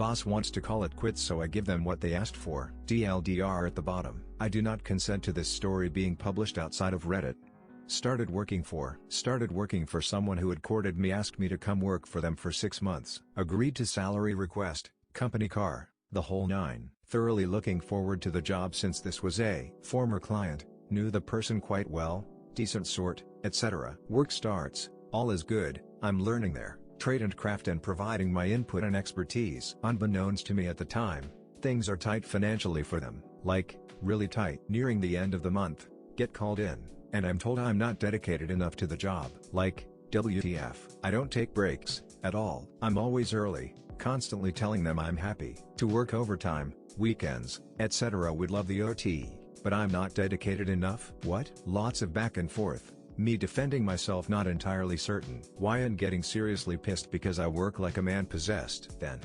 Boss wants to call it quits, so I give them what they asked for. TLDR at the bottom. I do not consent to this story being published outside of Reddit. Started working for someone who had courted me, asked me to come work for them for 6 months. Agreed to salary request, company car, the whole nine. Thoroughly looking forward to the job since this was a former client, knew the person quite well, decent sort, etc. Work starts, all is good, I'm learning their trade and craft and providing my input and expertise. Unbeknownst to me at the time, things are tight financially for them, like, really tight. Nearing the end of the month, get called in, and I'm told I'm not dedicated enough to the job. Like, WTF. I don't take breaks, at all. I'm always early, constantly telling them I'm happy to work overtime, weekends, etc. Would love the OT, but I'm not dedicated enough. What? Lots of back and forth, me defending myself, not entirely certain why, and getting seriously pissed because I work like a man possessed. Then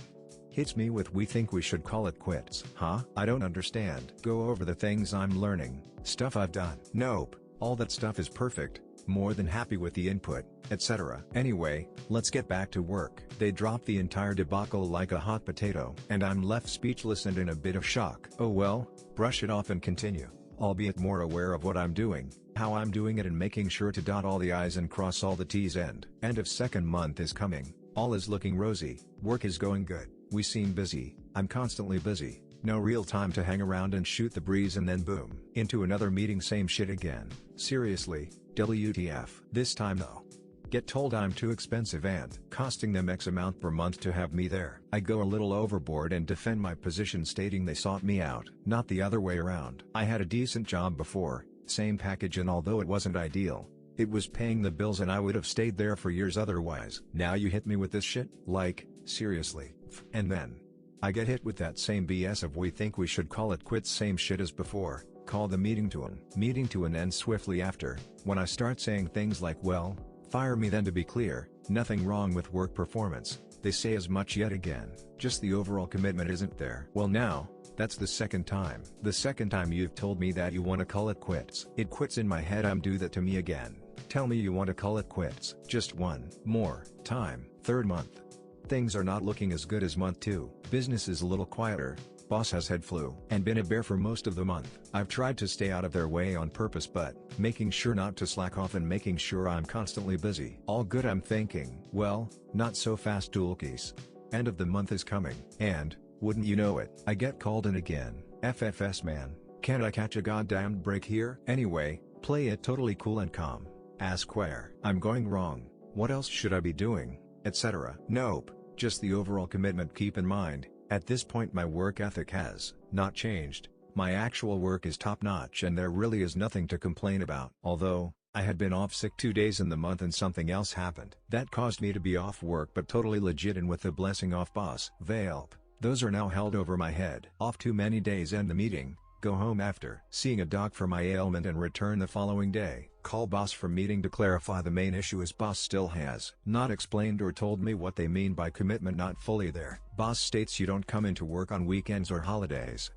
hits me with, we think we should call it quits. Huh? I don't understand. Go over the things I'm learning, stuff I've done. Nope, all that stuff is perfect, more than happy with the input, etc. Anyway, let's get back to work. They drop the entire debacle like a hot potato, and I'm left speechless and in a bit of shock. Oh well, brush it off and continue, albeit more aware of what I'm doing, how I'm doing it, and making sure to dot all the I's and cross all the T's. End of second month is coming, all is looking rosy, work is going good, we seem busy, I'm constantly busy, no real time to hang around and shoot the breeze, and then boom, into another meeting, same shit again. Seriously, WTF. This time though, get told I'm too expensive and costing them X amount per month to have me there. I go a little overboard and defend my position, stating they sought me out, not the other way around. I had a decent job before, same package, and although it wasn't ideal, it was paying the bills and I would have stayed there for years otherwise. Now you hit me with this shit? Like, seriously. And then I get hit with that same BS of, we think we should call it quits, same shit as before, call the meeting to an end swiftly after, when I start saying things like, well, fire me then. To be clear, nothing wrong with work performance, they say as much yet again, just the overall commitment isn't there. Well now, that's the second time. The second time you've told me that you want to call it quits. It quits in my head. Do that to me again. Tell me you want to call it quits. Just one more time. Third month. Things are not looking as good as month 2. Business is a little quieter. Boss has had flu and been a bear for most of the month. I've tried to stay out of their way on purpose, but making sure not to slack off and making sure I'm constantly busy. All good, I'm thinking. Well, not so fast, toolkeys. End of the month is coming, and wouldn't you know it, I get called in again. FFS man, can't I catch a goddamn break here? Anyway, play it totally cool and calm. Ask where I'm going wrong, what else should I be doing, etc. Nope, just the overall commitment. Keep in mind, at this point my work ethic has not changed, my actual work is top notch and there really is nothing to complain about. Although, I had been off sick 2 days in the month and something else happened that caused me to be off work, but totally legit and with the blessing off boss. Velp, those are now held over my head. Off too many days, end the meeting, go home after seeing a doc for my ailment and return the following day. Call boss for meeting to clarify the main issue, as boss still has not explained or told me what they mean by commitment not fully there. Boss states you don't come into work on weekends or holidays.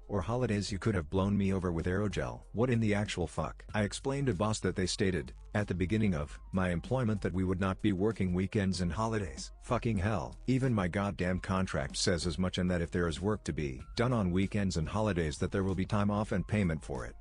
You could have blown me over with aerogel. What in the actual fuck? I explained to boss that they stated, at the beginning of my employment, that we would not be working weekends and holidays. Fucking hell. Even my goddamn contract says as much, and that if there is work to be done on weekends and holidays that there will be time off and payment for it.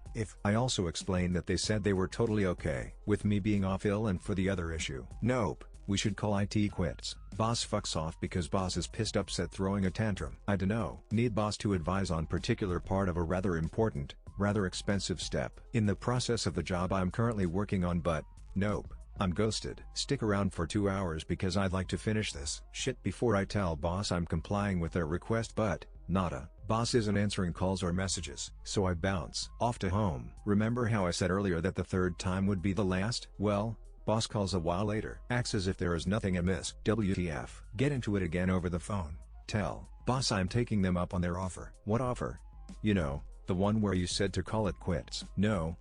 I also explained that they said they were totally okay with me being off ill and for the other issue. Nope, we should call IT quits. Boss fucks off because boss is pissed, upset, throwing a tantrum. I dunno. Need boss to advise on particular part of a rather important, rather expensive step in the process of the job I'm currently working on, but nope, I'm ghosted. Stick around for 2 hours because I'd like to finish this shit before I tell boss I'm complying with their request, but nada. Boss isn't answering calls or messages, so I bounce off to home. Remember how I said earlier that the third time would be the last? Well, boss calls a while later, acts as if there is nothing amiss. WTF. Get into it again over the phone. Tell boss I'm taking them up on their offer. What offer? You know, the one where you said to call it quits. No,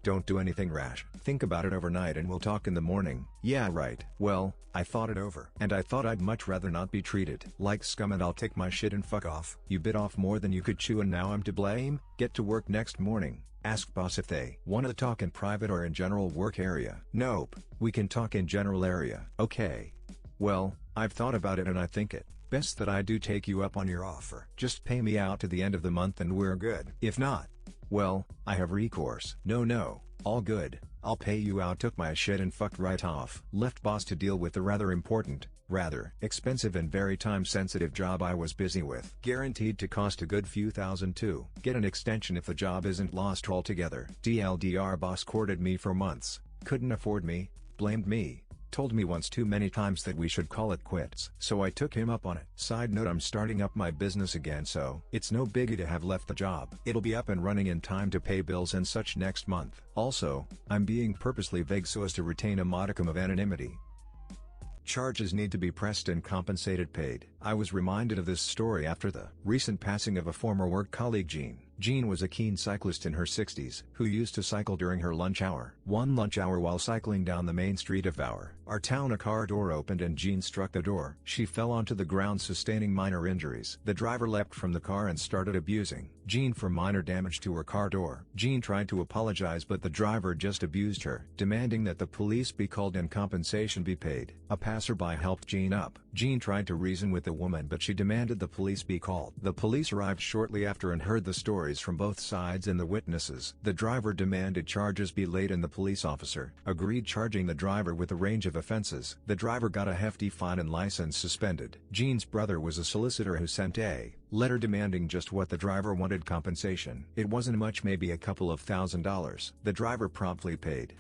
don't do anything rash. Think about it overnight and we'll talk in the morning. Yeah right. Well, I thought it over, and I thought I'd much rather not be treated like scum, and I'll take my shit and fuck off. You bit off more than you could chew and now I'm to blame? Get to work next morning. Ask boss if they want to talk in private or in general work area. Nope, we can talk in general area. Okay. Well, I've thought about it and I think it Best that I do take you up on your offer. Just pay me out to the end of the month and we're good. If not, well, I have recourse. No, all good, I'll pay you out. Took my shit and fucked right off. Left boss to deal with the rather important, rather expensive and very time-sensitive job I was busy with. Guaranteed to cost a good few thousand to get an extension if the job isn't lost altogether. TLDR boss courted me for months, couldn't afford me, blamed me, told me once too many times that we should call it quits. So I took him up on it. Side note, I'm starting up my business again, so it's no biggie to have left the job. It'll be up and running in time to pay bills and such next month. Also, I'm being purposely vague so as to retain a modicum of anonymity. Charges need to be pressed and compensated paid. I was reminded of this story after the recent passing of a former work colleague Jean. Jean was a keen cyclist in her 60s who used to cycle during her lunch hour. One lunch hour while cycling down the main street of our town, a car door opened and Jean struck the door. She fell onto the ground, sustaining minor injuries. The driver leapt from the car and started abusing Jean for minor damage to her car door. Jean tried to apologize, but the driver just abused her, demanding that the police be called and compensation be paid. A passerby helped Jean up. Jean tried to reason with the woman, but she demanded the police be called. The police arrived shortly after and heard the stories from both sides and the witnesses. The driver demanded charges be laid and the police officer agreed, charging the driver with a range of offenses. The driver got a hefty fine and license suspended. Jean's brother was a solicitor who sent a letter demanding just what the driver wanted: compensation. It wasn't much, maybe a couple of $1,000s. The driver promptly paid.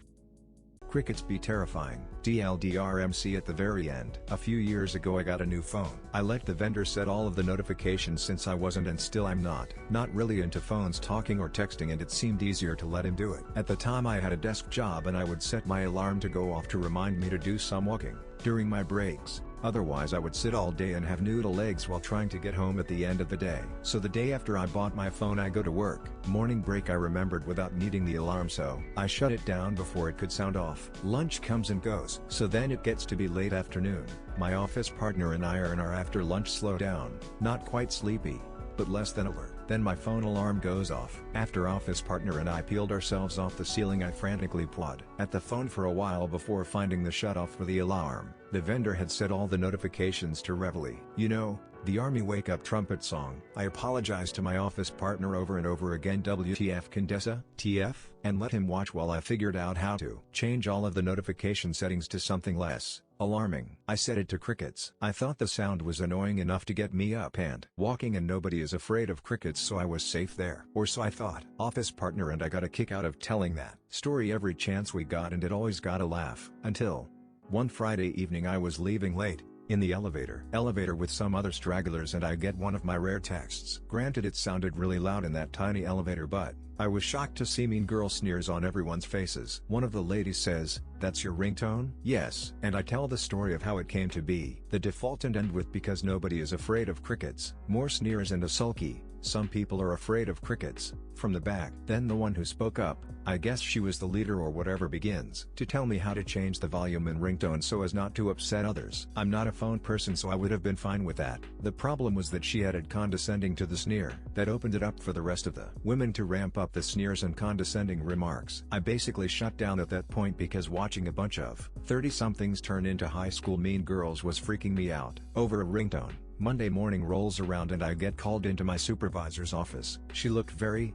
Crickets be terrifying. TLDR-MC at the very end. A few years ago I got a new phone. I let the vendor set all of the notifications since I wasn't, and still I'm not really into phones talking or texting, and it seemed easier to let him do it. At the time I had a desk job and I would set my alarm to go off to remind me to do some walking during my breaks. Otherwise I would sit all day and have noodle legs while trying to get home at the end of the day. So the day after I bought my phone I go to work. Morning break I remembered without needing the alarm, so I shut it down before it could sound off. Lunch comes and goes. So then it gets to be late afternoon. My office partner and I are in our after lunch slow down. Not quite sleepy, but less than alert. Then my phone alarm goes off. After office partner and I peeled ourselves off the ceiling, I frantically pawed at the phone for a while before finding the shutoff for the alarm. The vendor had set all the notifications to Reveille. You know, the Army Wake Up trumpet song. I apologized to my office partner over and over again, WTF Condessa, TF, and let him watch while I figured out how to change all of the notification settings to something less alarming. I set it to crickets. I thought the sound was annoying enough to get me up and walking, and nobody is afraid of crickets, so I was safe there. Or so I thought. Office partner and I got a kick out of telling that story every chance we got, and it always got a laugh. Until one Friday evening I was leaving late, in the elevator with some other stragglers, and I get one of my rare texts. Granted, it sounded really loud in that tiny elevator, but I was shocked to see mean girl sneers on everyone's faces. One of the ladies says, "That's your ringtone?" Yes. And I tell the story of how it came to be. The default and end with "because nobody is afraid of crickets." More sneers and a sulky, "Some people are afraid of crickets," from the back. Then the one who spoke up, I guess she was the leader or whatever, begins to tell me how to change the volume and ringtone so as not to upset others. I'm not a phone person, so I would have been fine with that. The problem was that she added condescending to the sneer. That opened it up for the rest of the women to ramp up the sneers and condescending remarks. I basically shut down at that point because watching a bunch of 30-somethings turn into high school mean girls was freaking me out. Over a ringtone. Monday morning rolls around and I get called into my supervisor's office. She looked very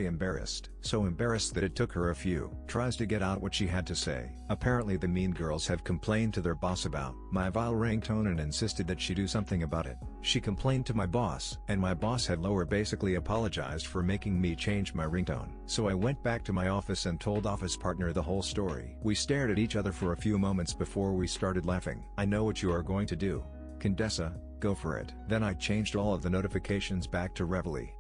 embarrassed. So embarrassed that it took her a few tries to get out what she had to say. Apparently the mean girls have complained to their boss about my vile ringtone and insisted that she do something about it. She complained to my boss, and my boss had basically apologized for making me change my ringtone. So I went back to my office and told office partner the whole story. We stared at each other for a few moments before we started laughing. "I know what you are going to do, Condessa, go for it." Then I changed all of the notifications back to Reveille.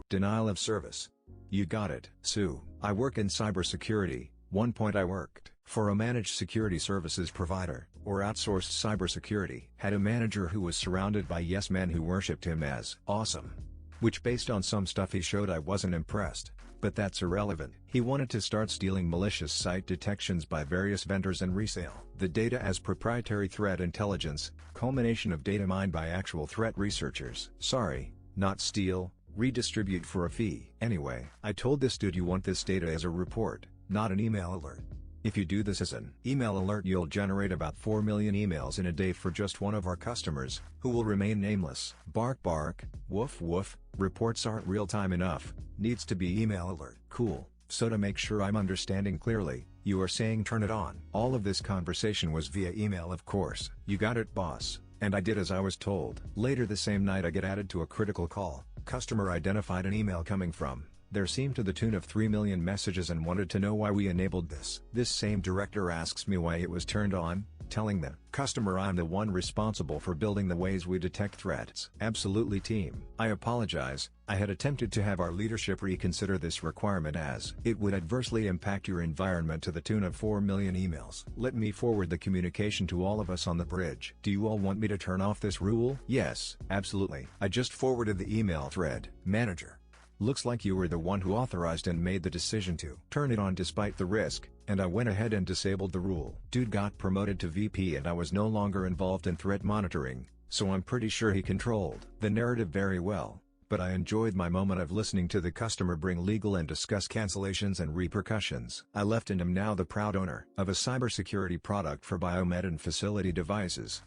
Denial of service. You got it. Sue. I work in cybersecurity. One point I worked for a managed security services provider, or outsourced cybersecurity. Had a manager who was surrounded by yes men who worshipped him as awesome. Which, based on some stuff he showed, I wasn't impressed. But that's irrelevant. He wanted to start stealing malicious site detections by various vendors and resale the data as proprietary threat intelligence, culmination of data mined by actual threat researchers. Sorry, not steal. Redistribute for a fee. Anyway, I told this dude, you want this data as a report, not an email alert. If you do this as an email alert, you'll generate about 4 million emails in a day for just one of our customers, who will remain nameless. Bark bark, woof woof, reports aren't real-time enough, needs to be email alert. Cool. So to make sure I'm understanding clearly, you are saying turn it on. All of this conversation was via email, of course. You got it, boss. And I did as I was told. Later the same night I get added to a critical call. Customer identified an email coming from there seemed to the tune of 3 million messages and wanted to know why we enabled this. This same director asks me why it was turned on, telling the customer I'm the one responsible for building the ways we detect threats. Absolutely team. I apologize, I had attempted to have our leadership reconsider this requirement as it would adversely impact your environment to the tune of 4 million emails. Let me forward the communication to all of us on the bridge. Do you all want me to turn off this rule? Yes, absolutely. I just forwarded the email thread. Manager. Looks like you were the one who authorized and made the decision to turn it on despite the risk, and I went ahead and disabled the rule. Dude got promoted to VP and I was no longer involved in threat monitoring, so I'm pretty sure he controlled the narrative very well, but I enjoyed my moment of listening to the customer bring legal and discuss cancellations and repercussions. I left and am now the proud owner of a cybersecurity product for biomed and facility devices.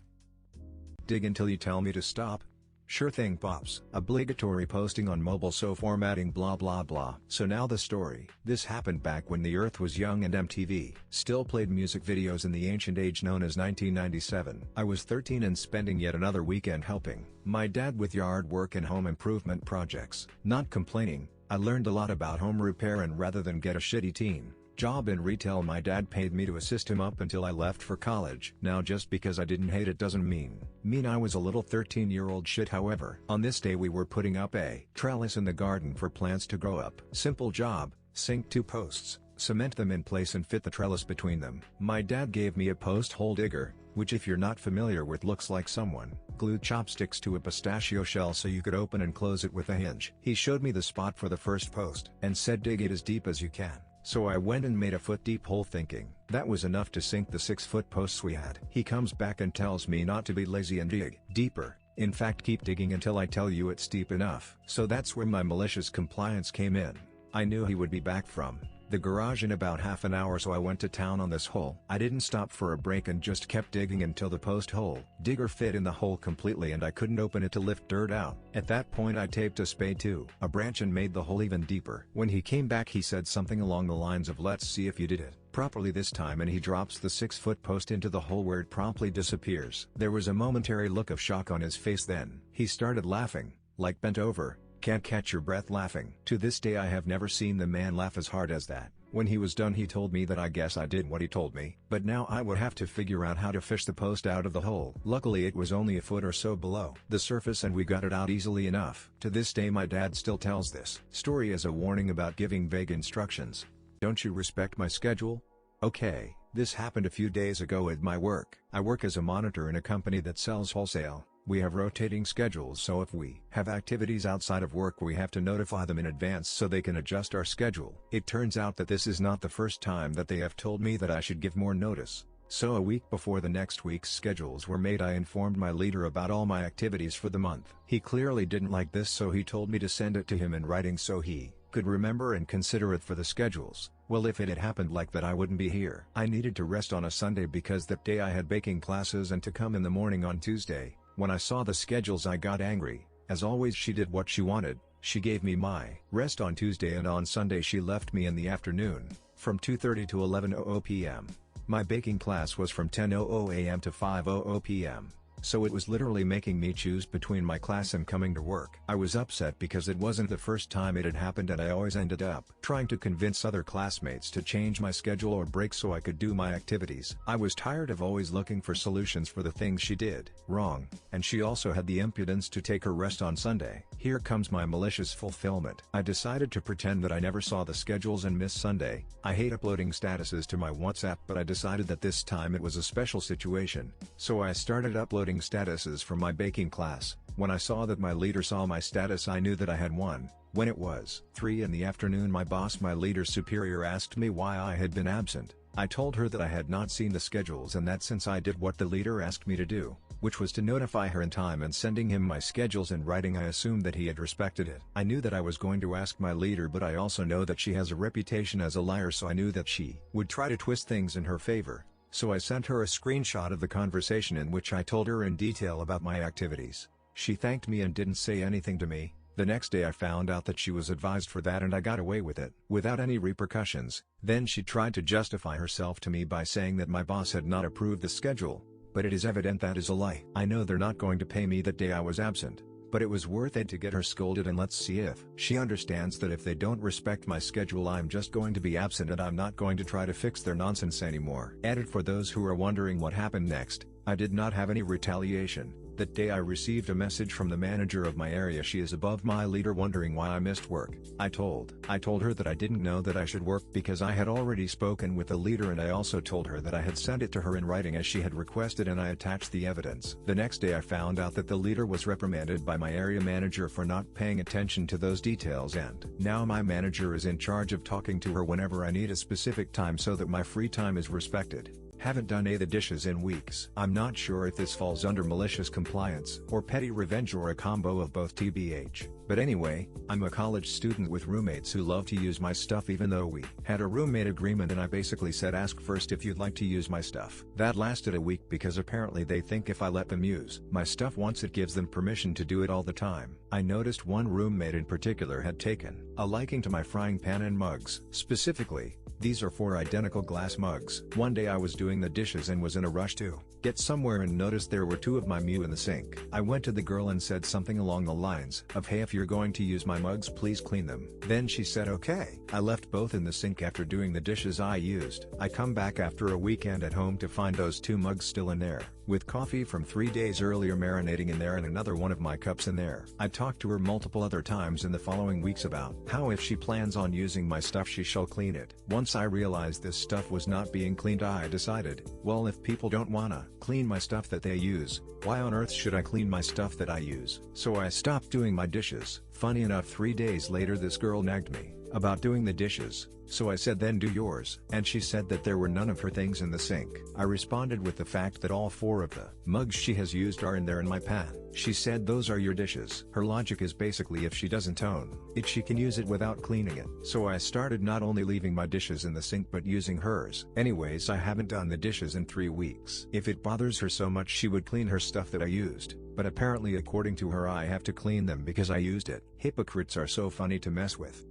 Dig until you tell me to stop. Sure thing pops. Obligatory posting on mobile, so formatting blah blah blah. So now the story. This happened back when the earth was young and MTV still played music videos in the ancient age known as 1997. I was 13 and spending yet another weekend helping my dad with yard work and home improvement projects. Not complaining, I learned a lot about home repair, and rather than get a shitty teen job in retail, my dad paid me to assist him up until I left for college. Now just because I didn't hate it doesn't mean I was a little 13-year-old shit. However, on this day we were putting up a trellis in the garden for plants to grow up. Simple job: sink 2 posts, cement them in place and fit the trellis between them. My dad gave me a post hole digger, which if you're not familiar with looks like someone glued chopsticks to a pistachio shell so you could open and close it with a hinge. He showed me the spot for the first post and said dig it as deep as you can. So I went and made a foot-deep hole thinking that was enough to sink the 6-foot posts we had. He comes back and tells me not to be lazy and dig deeper. In fact, keep digging until I tell you it's deep enough. So that's where my malicious compliance came in. I knew he would be back from the garage in about half an hour, so I went to town on this hole. I didn't stop for a break and just kept digging until the post hole digger fit in the hole completely and I couldn't open it to lift dirt out. At that point I taped a spade to a branch and made the hole even deeper. When he came back he said something along the lines of let's see if you did it properly this time, and he drops the 6-foot post into the hole where it promptly disappears. There was a momentary look of shock on his face, then he started laughing, like bent over, can't catch your breath laughing. To this day I have never seen the man laugh as hard as that. When he was done he told me that I guess I did what he told me, but now I would have to figure out how to fish the post out of the hole. Luckily it was only a foot or so below the surface and we got it out easily enough. To this day my dad still tells this story as a warning about giving vague instructions. Don't you respect my schedule? Okay, this happened a few days ago at my work. I work as a monitor in a company that sells wholesale. We have rotating schedules, so if we have activities outside of work we have to notify them in advance so they can adjust our schedule. It turns out that this is not the first time that they have told me that I should give more notice. So a week before the next week's schedules were made I informed my leader about all my activities for the month. He clearly didn't like this, so he told me to send it to him in writing so he could remember and consider it for the schedules. Well, if it had happened like that I wouldn't be here. I needed to rest on a Sunday because that day I had baking classes and to come in the morning on Tuesday. When I saw the schedules I got angry. As always she did what she wanted. She gave me my rest on Tuesday and on Sunday she left me in the afternoon, from 2:30 to 11:00 p.m. My baking class was from 10:00 a.m. to 5:00 p.m. So it was literally making me choose between my class and coming to work. I was upset because it wasn't the first time it had happened and I always ended up trying to convince other classmates to change my schedule or break so I could do my activities. I was tired of always looking for solutions for the things she did wrong, and she also had the impudence to take her rest on Sunday. Here comes my malicious fulfillment. I decided to pretend that I never saw the schedules and miss Sunday. I hate uploading statuses to my WhatsApp, but I decided that this time it was a special situation. So I started uploading statuses from my baking class. When I saw that my leader saw my status I knew that I had won. When it was 3 in the afternoon my boss, my leader's superior, asked me why I had been absent. I told her that I had not seen the schedules and that since I did what the leader asked me to do, which was to notify her in time and sending him my schedules in writing. I assumed that he had respected it. I knew that I was going to ask my leader, but I also know that she has a reputation as a liar, so I knew that she would try to twist things in her favor. So I sent her a screenshot of the conversation in which I told her in detail about my activities. She thanked me and didn't say anything to me. The next day I found out that she was advised for that and I got away with it, without any repercussions. Then she tried to justify herself to me by saying that my boss had not approved the schedule. But it is evident that is a lie. I know they're not going to pay me that day I was absent. But it was worth it to get her scolded, and let's see if she understands that if they don't respect my schedule I'm just going to be absent and I'm not going to try to fix their nonsense anymore. Edit: for those who are wondering what happened next, I did not have any retaliation. That day I received a message from the manager of my area. She is above my leader, wondering why I missed work. I told her that I didn't know that I should work because I had already spoken with the leader, and I also told her that I had sent it to her in writing as she had requested, and I attached the evidence. The next day I found out that the leader was reprimanded by my area manager for not paying attention to those details, and now my manager is in charge of talking to her whenever I need a specific time so that my free time is respected. Haven't done the dishes in weeks. I'm not sure if this falls under malicious compliance or petty revenge or a combo of both, TBH. But anyway, I'm a college student with roommates who love to use my stuff, even though we had a roommate agreement and I basically said ask first if you'd like to use my stuff. That lasted a week because apparently they think if I let them use my stuff once it gives them permission to do it all the time. I noticed one roommate in particular had taken a liking to my frying pan and mugs. Specifically, these are 4 identical glass mugs. One day I was doing the dishes and was in a rush to get somewhere and noticed there were 2 of my Mew in the sink. I went to the girl and said something along the lines of, "Hey, if you're going to use my mugs, please clean them." Then she said okay. I left both in the sink after doing the dishes I used. I come back after a weekend at home to find those 2 mugs still in there, with coffee from 3 days earlier marinating in there and another one of my cups in there. I talked to her multiple other times in the following weeks about how if she plans on using my stuff she shall clean it. Once I realized this stuff was not being cleaned, I decided, well, if people don't wanna clean my stuff that they use, why on earth should I clean my stuff that I use? So I stopped doing my dishes. Funny enough, 3 days later this girl nagged me about doing the dishes, so I said then do yours. And she said that there were none of her things in the sink. I responded with the fact that all 4 of the mugs she has used are in there in my pan. She said those are your dishes. Her logic is basically if she doesn't own it she can use it without cleaning it. So I started not only leaving my dishes in the sink but using hers. Anyways, I haven't done the dishes in 3 weeks. If it bothers her so much she would clean her stuff that I used, but apparently according to her I have to clean them because I used it. Hypocrites are so funny to mess with.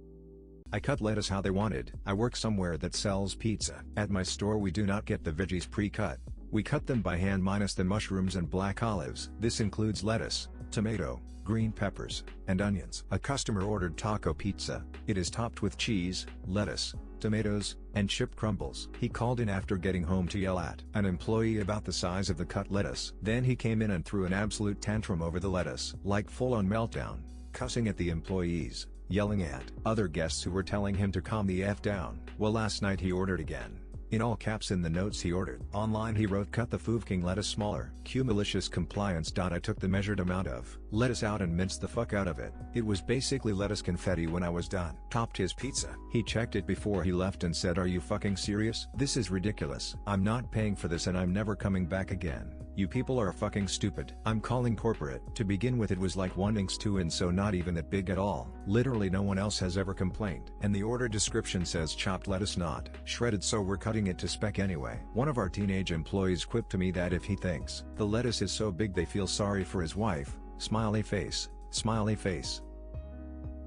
I cut lettuce how they wanted. I work somewhere that sells pizza. At my store we do not get the veggies pre-cut. We cut them by hand minus the mushrooms and black olives. This includes lettuce, tomato, green peppers, and onions. A customer ordered taco pizza. It is topped with cheese, lettuce, tomatoes, and chip crumbles. He called in after getting home to yell at an employee about the size of the cut lettuce. Then he came in and threw an absolute tantrum over the lettuce. Like full-on meltdown, cussing at the employees, yelling at other guests who were telling him to calm the F down. Well, last night he ordered again. In all caps in the notes he ordered. Online he wrote cut the King lettuce smaller. Q malicious compliance. I took the measured amount of lettuce out and minced the fuck out of it. It was basically lettuce confetti when I was done. Topped his pizza. He checked it before he left and said, "Are you fucking serious? This is ridiculous. I'm not paying for this and I'm never coming back again. You people are fucking stupid. I'm calling corporate." To begin with, it was like 1x2 and so not even that big at all. Literally no one else has ever complained. And the order description says chopped lettuce, not shredded, so we're cutting it to spec anyway. One of our teenage employees quipped to me that if he thinks the lettuce is so big they feel sorry for his wife. Smiley face, smiley face.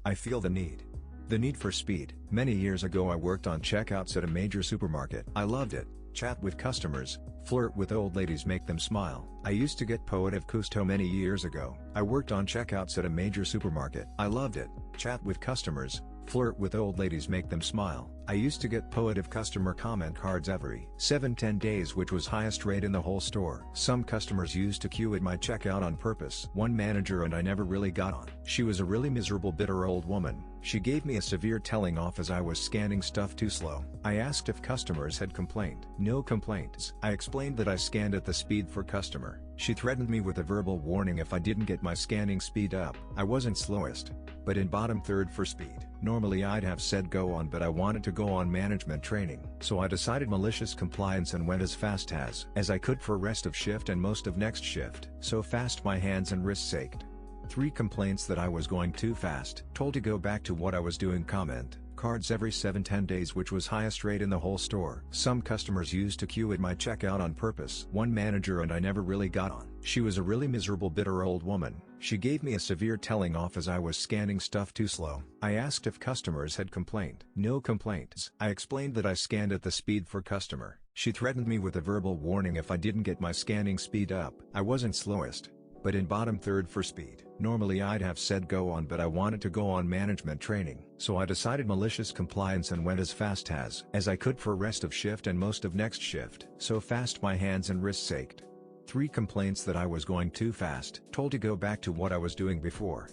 I feel the need for speed. Many years ago I worked on checkouts at a major supermarket. I loved it. Chat with customers, flirt with old ladies, make them smile. I used to get Poet of Cousteau many years ago. I worked on checkouts at a major supermarket. I loved it. Chat with customers, flirt with old ladies, make them smile. I used to get Poet of Customer comment cards every 7-10 days, which was highest rate in the whole store. Some customers used to queue at my checkout on purpose. One manager and I never really got on. She was a really miserable, bitter old woman. She gave me a severe telling off as I was scanning stuff too slow. I asked if customers had complained. No complaints. I explained that I scanned at the speed for customer She threatened me with a verbal warning if I didn't get my scanning speed up. I wasn't slowest, but in bottom third for speed. Normally I'd have said go on, but I wanted to go on management training. So I decided malicious compliance and went as fast as I could for rest of shift and most of next shift. So fast my hands and wrists ached. 3 complaints that I was going too fast. Told to go back to what I was doing. Comment. Cards every 7-10 days, which was highest rate in the whole store. Some customers used to queue at my checkout on purpose. One manager and I never really got on. She was a really miserable, bitter old woman. She gave me a severe telling off as I was scanning stuff too slow. I asked if customers had complained. No complaints. I explained that I scanned at the speed for customer. She threatened me with a verbal warning if I didn't get my scanning speed up. I wasn't slowest, but in bottom third for speed. Normally I'd have said go on, but I wanted to go on management training. So I decided malicious compliance and went as fast as I could for rest of shift and most of next shift. So fast my hands and wrists ached. 3 complaints that I was going too fast. Told to go back to what I was doing before.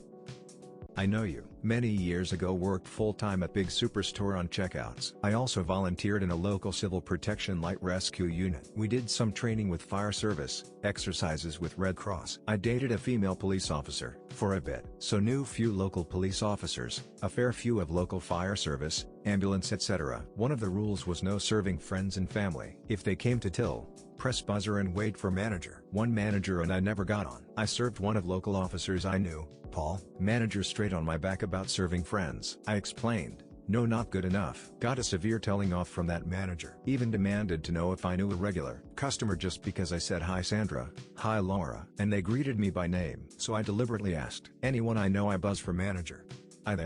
I know you. Many years ago worked full-time at big superstore on checkouts. I also volunteered in a local civil protection light rescue unit. We did some training with fire service, exercises with Red Cross. I dated a female police officer for a bit, so knew few local police officers, a fair few of local fire service, ambulance, etc. One of the rules was no serving friends and family. If they came to till, press buzzer and wait for manager. One manager and I never got on. I served one of local officers I knew, Paul. Manager straight on my back about serving friends. I explained, no, not good enough. Got a severe telling off from that manager. Even demanded to know if I knew a regular customer just because I said hi Sandra, hi Laura, and they greeted me by name. So I deliberately asked, anyone I know I buzz for manager. I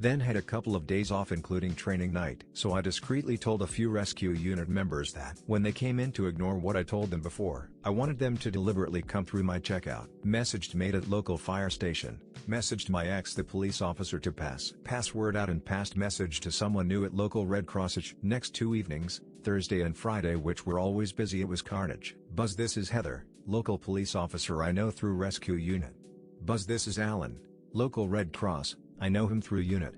then had a couple of days off including training night. So I discreetly told a few rescue unit members that when they came in to ignore what I told them before, I wanted them to deliberately come through my checkout. Messaged mate at local fire station. Messaged my ex the police officer to password out and passed message to someone new at local Red Cross. Next 2 evenings, Thursday and Friday, which were always busy, it was carnage. Buzz, this is Heather, local police officer I know through rescue unit. Buzz, this is Alan, local Red Cross, I know him through unit.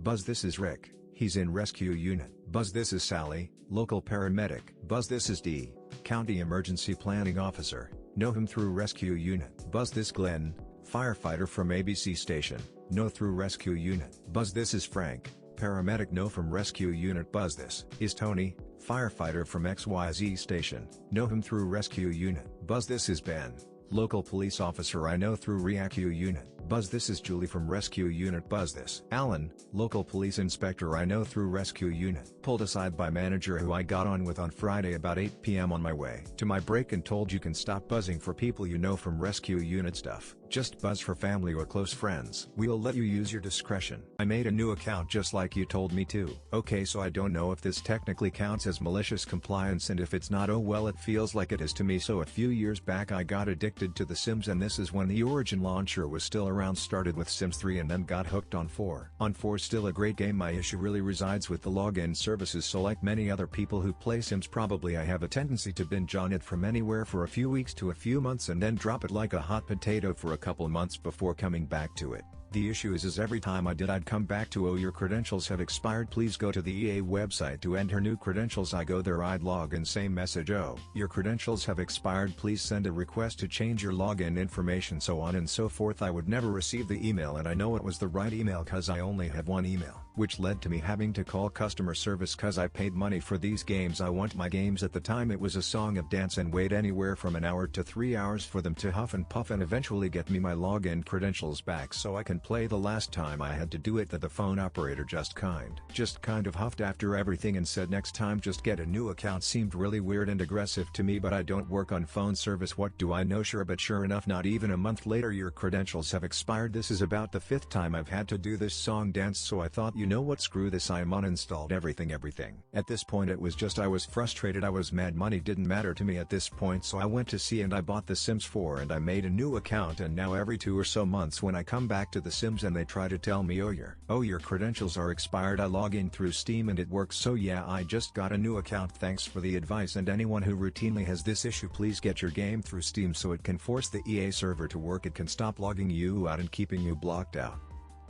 Buzz, this is Rick, he's in rescue unit. Buzz, this is Sally, local paramedic. Buzz, this is Dee, county emergency planning officer, know him through rescue unit. Buzz, this Glenn, firefighter from ABC station, know through rescue unit. Buzz, this is Frank, paramedic, know from rescue unit. Buzz, this is Tony, firefighter from XYZ station, know him through rescue unit. Buzz, this is Ben, local police officer I know through REACU unit. Buzz, this is Julie from rescue unit. Buzz, this Alan, local police inspector I know through rescue unit. Pulled aside by manager who I got on with on Friday about 8 p.m. on my way to my break and told you can stop buzzing for people you know from rescue unit stuff. Just buzz for family or close friends. We'll let you use your discretion. I made a new account just like you told me to. Okay, so I don't know if this technically counts as malicious compliance, and if it's not, oh well, it feels like it is to me. So a few years back I got addicted to The Sims, and this is when the Origin launcher was still around. Started with Sims 3 and then got hooked on 4. On 4, still a great game. My issue really resides with the login services, so like many other people who play Sims probably I have a tendency to binge on it from anywhere for a few weeks to a few months and then drop it like a hot potato for a couple months before coming back to it. The issue is every time I did I'd come back to, oh, your credentials have expired, please go to the EA website to enter new credentials. I go there, I'd log in, same message, oh, your credentials have expired, please send a request to change your login information, so on and so forth. I would never receive the email, and I know it was the right email cause I only have one email, which led to me having to call customer service cause I paid money for these games. I want my games. At the time it was a song of dance and wait anywhere from an hour to 3 hours for them to huff and puff and eventually get me my login credentials back so I can play. The last time I had to do it, that the phone operator just kind of huffed after everything and said next time just get a new account. Seemed really weird and aggressive to me, but I don't work on phone service, what do I know? Sure, but sure enough, not even a month later, your credentials have expired. This is about the 5th time I've had to do this song dance, so I thought, you know what, screw this, I uninstalled everything. At this point it was just I was frustrated, I was mad, money didn't matter to me at this point, so I went to see and I bought The Sims 4 and I made a new account, and now every 2 or so months when I come back to The Sims and they try to tell me, oh your credentials are expired, I log in through Steam and it works. So yeah, I just got a new account. Thanks for the advice, and anyone who routinely has this issue, please get your game through Steam so it can force the EA server to work. It can stop logging you out and keeping you blocked out.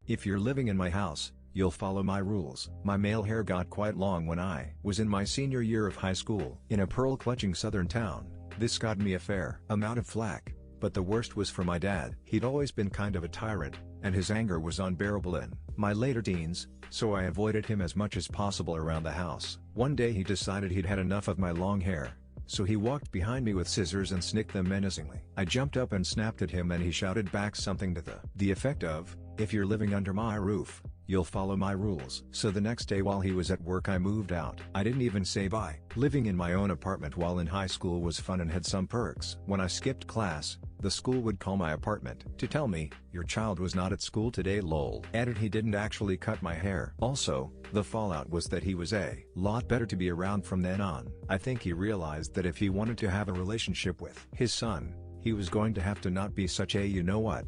If you're living in my house, you'll follow my rules. My male hair got quite long when I was in my senior year of high school. In a pearl-clutching southern town, This got me a fair amount of flack, but the worst was for my dad. He'd always been kind of a tyrant, and his anger was unbearable in my later teens, so I avoided him as much as possible around the house. One day he decided he'd had enough of my long hair, so he walked behind me with scissors and snicked them menacingly. I jumped up and snapped at him and he shouted back something to the effect of, "If you're living under my roof, you'll follow my rules." So the next day while he was at work I moved out. I didn't even say bye. Living in my own apartment while in high school was fun and had some perks. When I skipped class, the school would call my apartment to tell me, "Your child was not at school today lol." Added he didn't actually cut my hair. Also, the fallout was that he was a lot better to be around from then on. I think he realized that if he wanted to have a relationship with his son, he was going to have to not be such a you-know-what.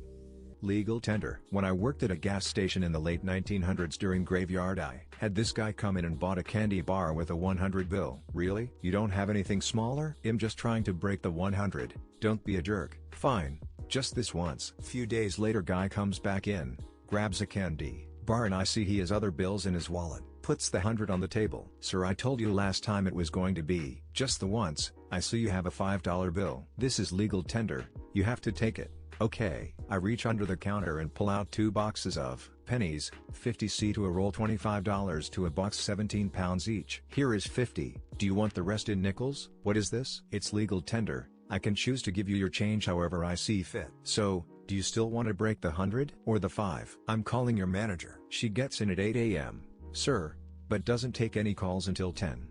Legal tender. When I worked at a gas station in the late 1900s during graveyard, I had this guy come in and bought a candy bar with a 100 bill. "Really? You don't have anything smaller?" "I'm just trying to break the 100, don't be a jerk." "Fine, just this once." Few days later guy comes back in, grabs a candy bar and I see he has other bills in his wallet. Puts the 100 on the table. "Sir, I told you last time it was going to be just the once. I see you have a $5 bill. This is legal tender, you have to take it." "Okay." I reach under the counter and pull out 2 boxes of pennies, 50c to a roll, $25 to a box, 17 pounds each. "Here is 50, do you want the rest in nickels?" "What is this?" "It's legal tender, I can choose to give you your change however I see fit." "So, do you still want to break the 100 or the 5? I'm calling your manager." She gets in at 8 a.m. "Sir," but doesn't take any calls until 10.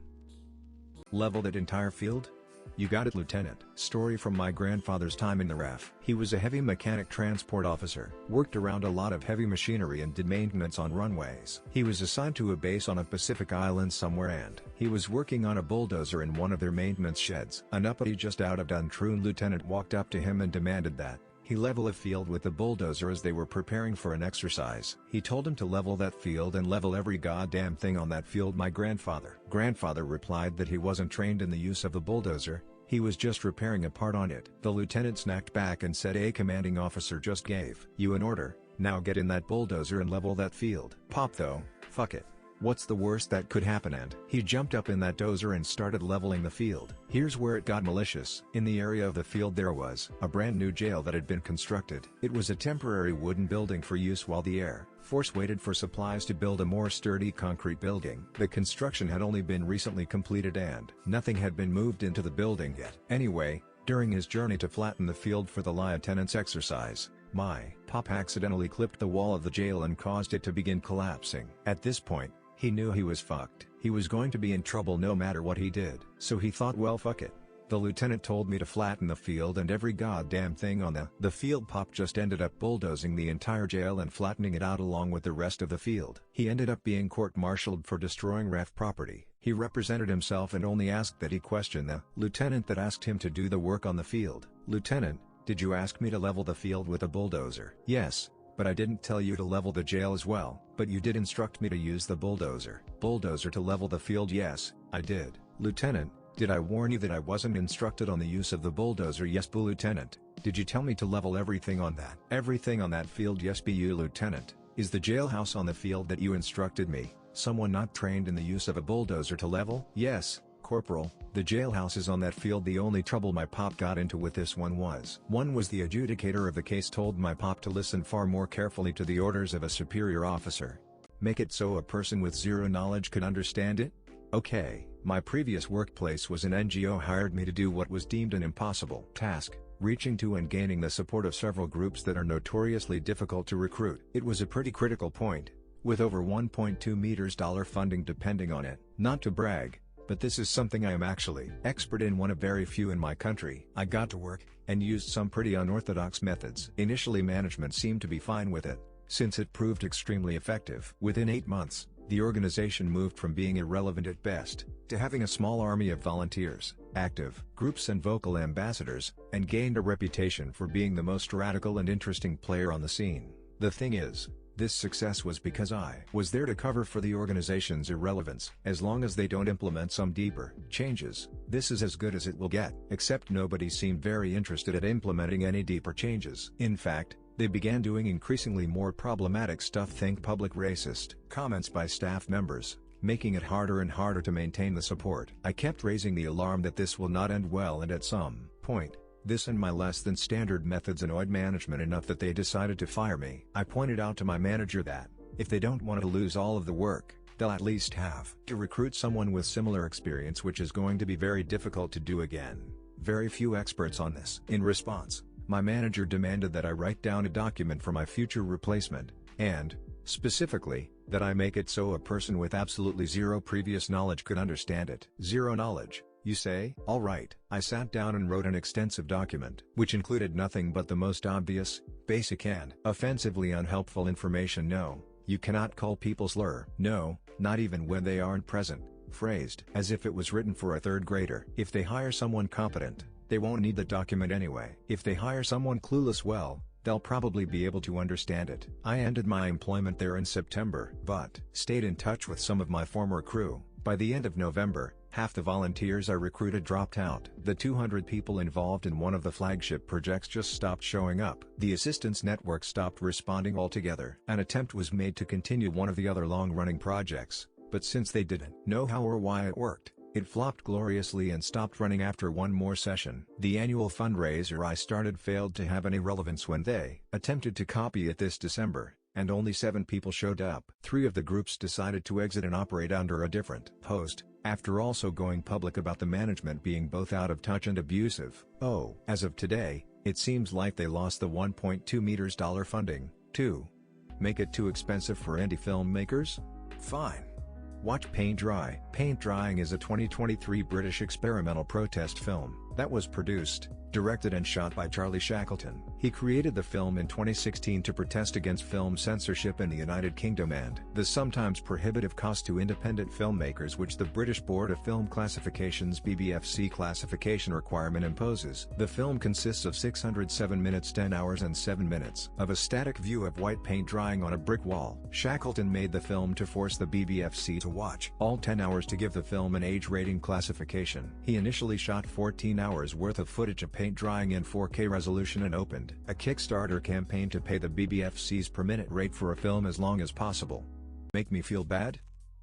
Level that entire field? You got it, Lieutenant. Story from my grandfather's time in the RAF. He was a heavy mechanic transport officer, worked around a lot of heavy machinery and did maintenance on runways. He was assigned to a base on a Pacific island somewhere and he was working on a bulldozer in one of their maintenance sheds. An uppity just out of Duntroon lieutenant walked up to him and demanded that he level a field with the bulldozer as they were preparing for an exercise. He told him to level that field and level every goddamn thing on that field. My grandfather replied that he wasn't trained in the use of the bulldozer, he was just repairing a part on it. The lieutenant snapped back and said, "A commanding officer just gave you an order, now get in that bulldozer and level that field." Pop though, fuck it. What's the worst that could happen? And he jumped up in that dozer and started leveling the field. Here's where it got malicious. In the area of the field there was a brand new jail that had been constructed. It was a temporary wooden building for use while the Air Force waited for supplies to build a more sturdy concrete building. The construction had only been recently completed and nothing had been moved into the building yet. Anyway, during his journey to flatten the field for the lieutenant's exercise, my pop accidentally clipped the wall of the jail and caused it to begin collapsing. At this point, he knew he was fucked. He was going to be in trouble no matter what he did. So he thought, well fuck it. The lieutenant told me to flatten the field and every goddamn thing on the field. Pop just ended up bulldozing the entire jail and flattening it out along with the rest of the field. He ended up being court-martialed for destroying RAF property. He represented himself and only asked that he question the lieutenant that asked him to do the work on the field. "Lieutenant, did you ask me to level the field with a bulldozer?" "Yes. But I didn't tell you to level the jail as well." "But you did instruct me to use the bulldozer." "Bulldozer to level the field?" "Yes, I did." "Lieutenant, did I warn you that I wasn't instructed on the use of the bulldozer?" "Yes, Bu Lieutenant." "Did you tell me to level everything on that?" "Everything on that field?" "Yes, Bu Lieutenant." "Is the jailhouse on the field that you instructed me, someone not trained in the use of a bulldozer to level?" "Yes, Corporal, the jailhouse is on that field." The only trouble my pop got into with this one was the adjudicator of the case told my pop to listen far more carefully to the orders of a superior officer. Make it so a person with zero knowledge could understand it? Okay, my previous workplace was an NGO hired me to do what was deemed an impossible task, reaching to and gaining the support of several groups that are notoriously difficult to recruit. It was a pretty critical point, with over $1.2 million funding depending on it. Not to brag, but this is something I am actually expert in, one of very few in my country. I got to work, and used some pretty unorthodox methods. Initially management seemed to be fine with it, since it proved extremely effective. Within 8 months, the organization moved from being irrelevant at best, to having a small army of volunteers, active groups and vocal ambassadors, and gained a reputation for being the most radical and interesting player on the scene. The thing is, this success was because I was there to cover for the organization's irrelevance. As long as they don't implement some deeper changes, this is as good as it will get. Except nobody seemed very interested at implementing any deeper changes. In fact, they began doing increasingly more problematic stuff. Think public racist comments by staff members, making it harder and harder to maintain the support. I kept raising the alarm that this will not end well, and at some point, this and my less than standard methods annoyed management enough that they decided to fire me. I pointed out to my manager that, if they don't want to lose all of the work, they'll at least have to recruit someone with similar experience, which is going to be very difficult to do again. Very few experts on this. In response, my manager demanded that I write down a document for my future replacement, and, specifically, that I make it so a person with absolutely zero previous knowledge could understand it. Zero knowledge, you say? All right. I sat down and wrote an extensive document, which included nothing but the most obvious, basic and offensively unhelpful information. No, you cannot call people slur. No, not even when they aren't present. Phrased as if it was written for a third grader. If they hire someone competent, they won't need the document anyway. If they hire someone clueless, well, they'll probably be able to understand it. I ended my employment there in September, but stayed in touch with some of my former crew. By the end of November, half the volunteers I recruited dropped out. The 200 people involved in one of the flagship projects just stopped showing up. The assistance network stopped responding altogether. An attempt was made to continue one of the other long-running projects, but since they didn't know how or why it worked, it flopped gloriously and stopped running after one more session. The annual fundraiser I started failed to have any relevance when they attempted to copy it this December, and only 7 people showed up. 3 of the groups decided to exit and operate under a different host, after also going public about the management being both out of touch and abusive. Oh, as of today, it seems like they lost the $1.2 million funding, too. Make it too expensive for indie filmmakers? Fine. Watch Paint Dry. Paint Drying is a 2023 British experimental protest film that was produced, directed and shot by Charlie Shackleton. He created the film in 2016 to protest against film censorship in the United Kingdom and the sometimes prohibitive cost to independent filmmakers which the British Board of Film Classification's BBFC classification requirement imposes. The film consists of 607 minutes 10 hours and 7 minutes of a static view of white paint drying on a brick wall. Shackleton made the film to force the BBFC to watch all 10 hours to give the film an age rating classification. He initially shot 14 hours worth of footage of paint drying in 4K resolution and opened a Kickstarter campaign to pay the BBFC's per minute rate for a film as long as possible. Make me feel bad?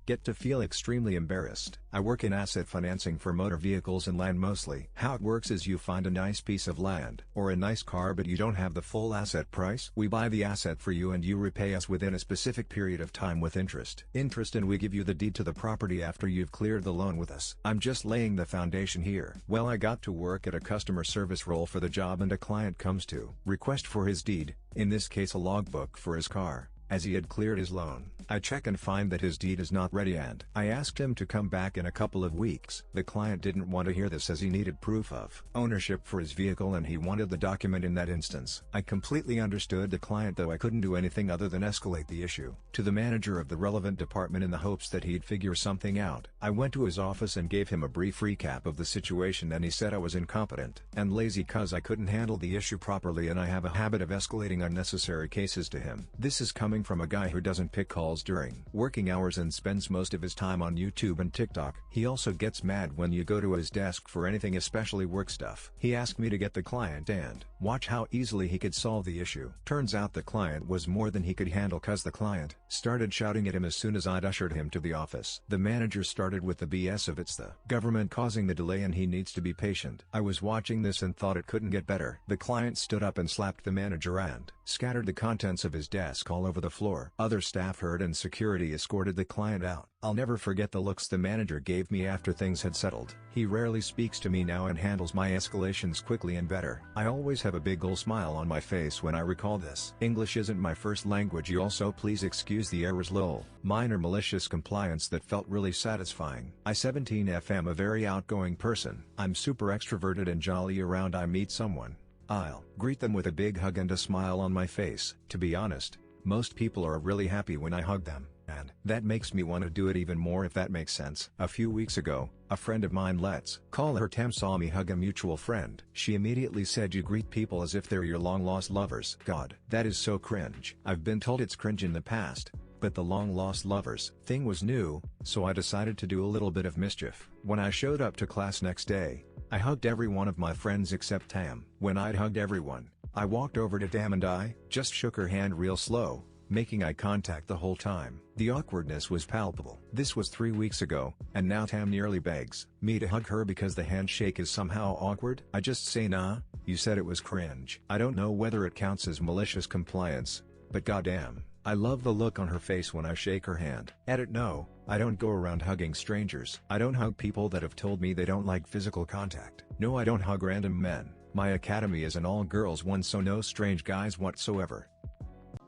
Get to feel extremely embarrassed. I work in asset financing for motor vehicles and land mostly. How it works is you find a nice piece of land or a nice car but you don't have the full asset price. We buy the asset for you and you repay us within a specific period of time with interest. And we give you the deed to the property after you've cleared the loan with us. I'm just laying the foundation here. Well, I got to work at a customer service role for the job and a client comes to request for his deed, in this case a logbook for his car, as he had cleared his loan. I check and find that his deed is not ready and I asked him to come back in a couple of weeks. The client didn't want to hear this as he needed proof of ownership for his vehicle and he wanted the document in that instance. I completely understood the client, though I couldn't do anything other than escalate the issue to the manager of the relevant department in the hopes that he'd figure something out. I went to his office and gave him a brief recap of the situation and he said I was incompetent and lazy cause I couldn't handle the issue properly and I have a habit of escalating unnecessary cases to him. This is coming from a guy who doesn't pick calls during working hours and spends most of his time on YouTube and TikTok. He also gets mad when you go to his desk for anything, especially work stuff. He asked me to get the client and watch how easily he could solve the issue. Turns out the client was more than he could handle cause the client started shouting at him as soon as I'd ushered him to the office. The manager started with the BS of it's the government causing the delay and he needs to be patient. I was watching this and thought it couldn't get better. The client stood up and slapped the manager and scattered the contents of his desk all over the floor. Other staff heard and security escorted the client out. I'll never forget the looks the manager gave me after things had settled. He rarely speaks to me now and handles my escalations quickly and better. I always have a big ol' smile on my face when I recall this. English isn't my first language, you also please excuse the errors, lol. Minor malicious compliance that felt really satisfying. I 17F am a very outgoing person. I'm super extroverted and jolly around I meet someone. I'll greet them with a big hug and a smile on my face. To be honest, most people are really happy when I hug them, and that makes me want to do it even more if that makes sense. A few weeks ago, a friend of mine, let's call her Tam, saw me hug a mutual friend. She immediately said you greet people as if they're your long-lost lovers. God, that is so cringe. I've been told it's cringe in the past, but the long-lost lovers thing was new, so I decided to do a little bit of mischief. When I showed up to class next day, I hugged every one of my friends except Tam. When I'd hugged everyone, I walked over to Tam and I just shook her hand real slow, making eye contact the whole time. The awkwardness was palpable. This was 3 weeks ago, and now Tam nearly begs me to hug her because the handshake is somehow awkward. I just say nah, you said it was cringe. I don't know whether it counts as malicious compliance, but goddamn, I love the look on her face when I shake her hand. Edit: no, I don't go around hugging strangers. I don't hug people that have told me they don't like physical contact. No, I don't hug random men. My academy is an all-girls one, so no strange guys whatsoever.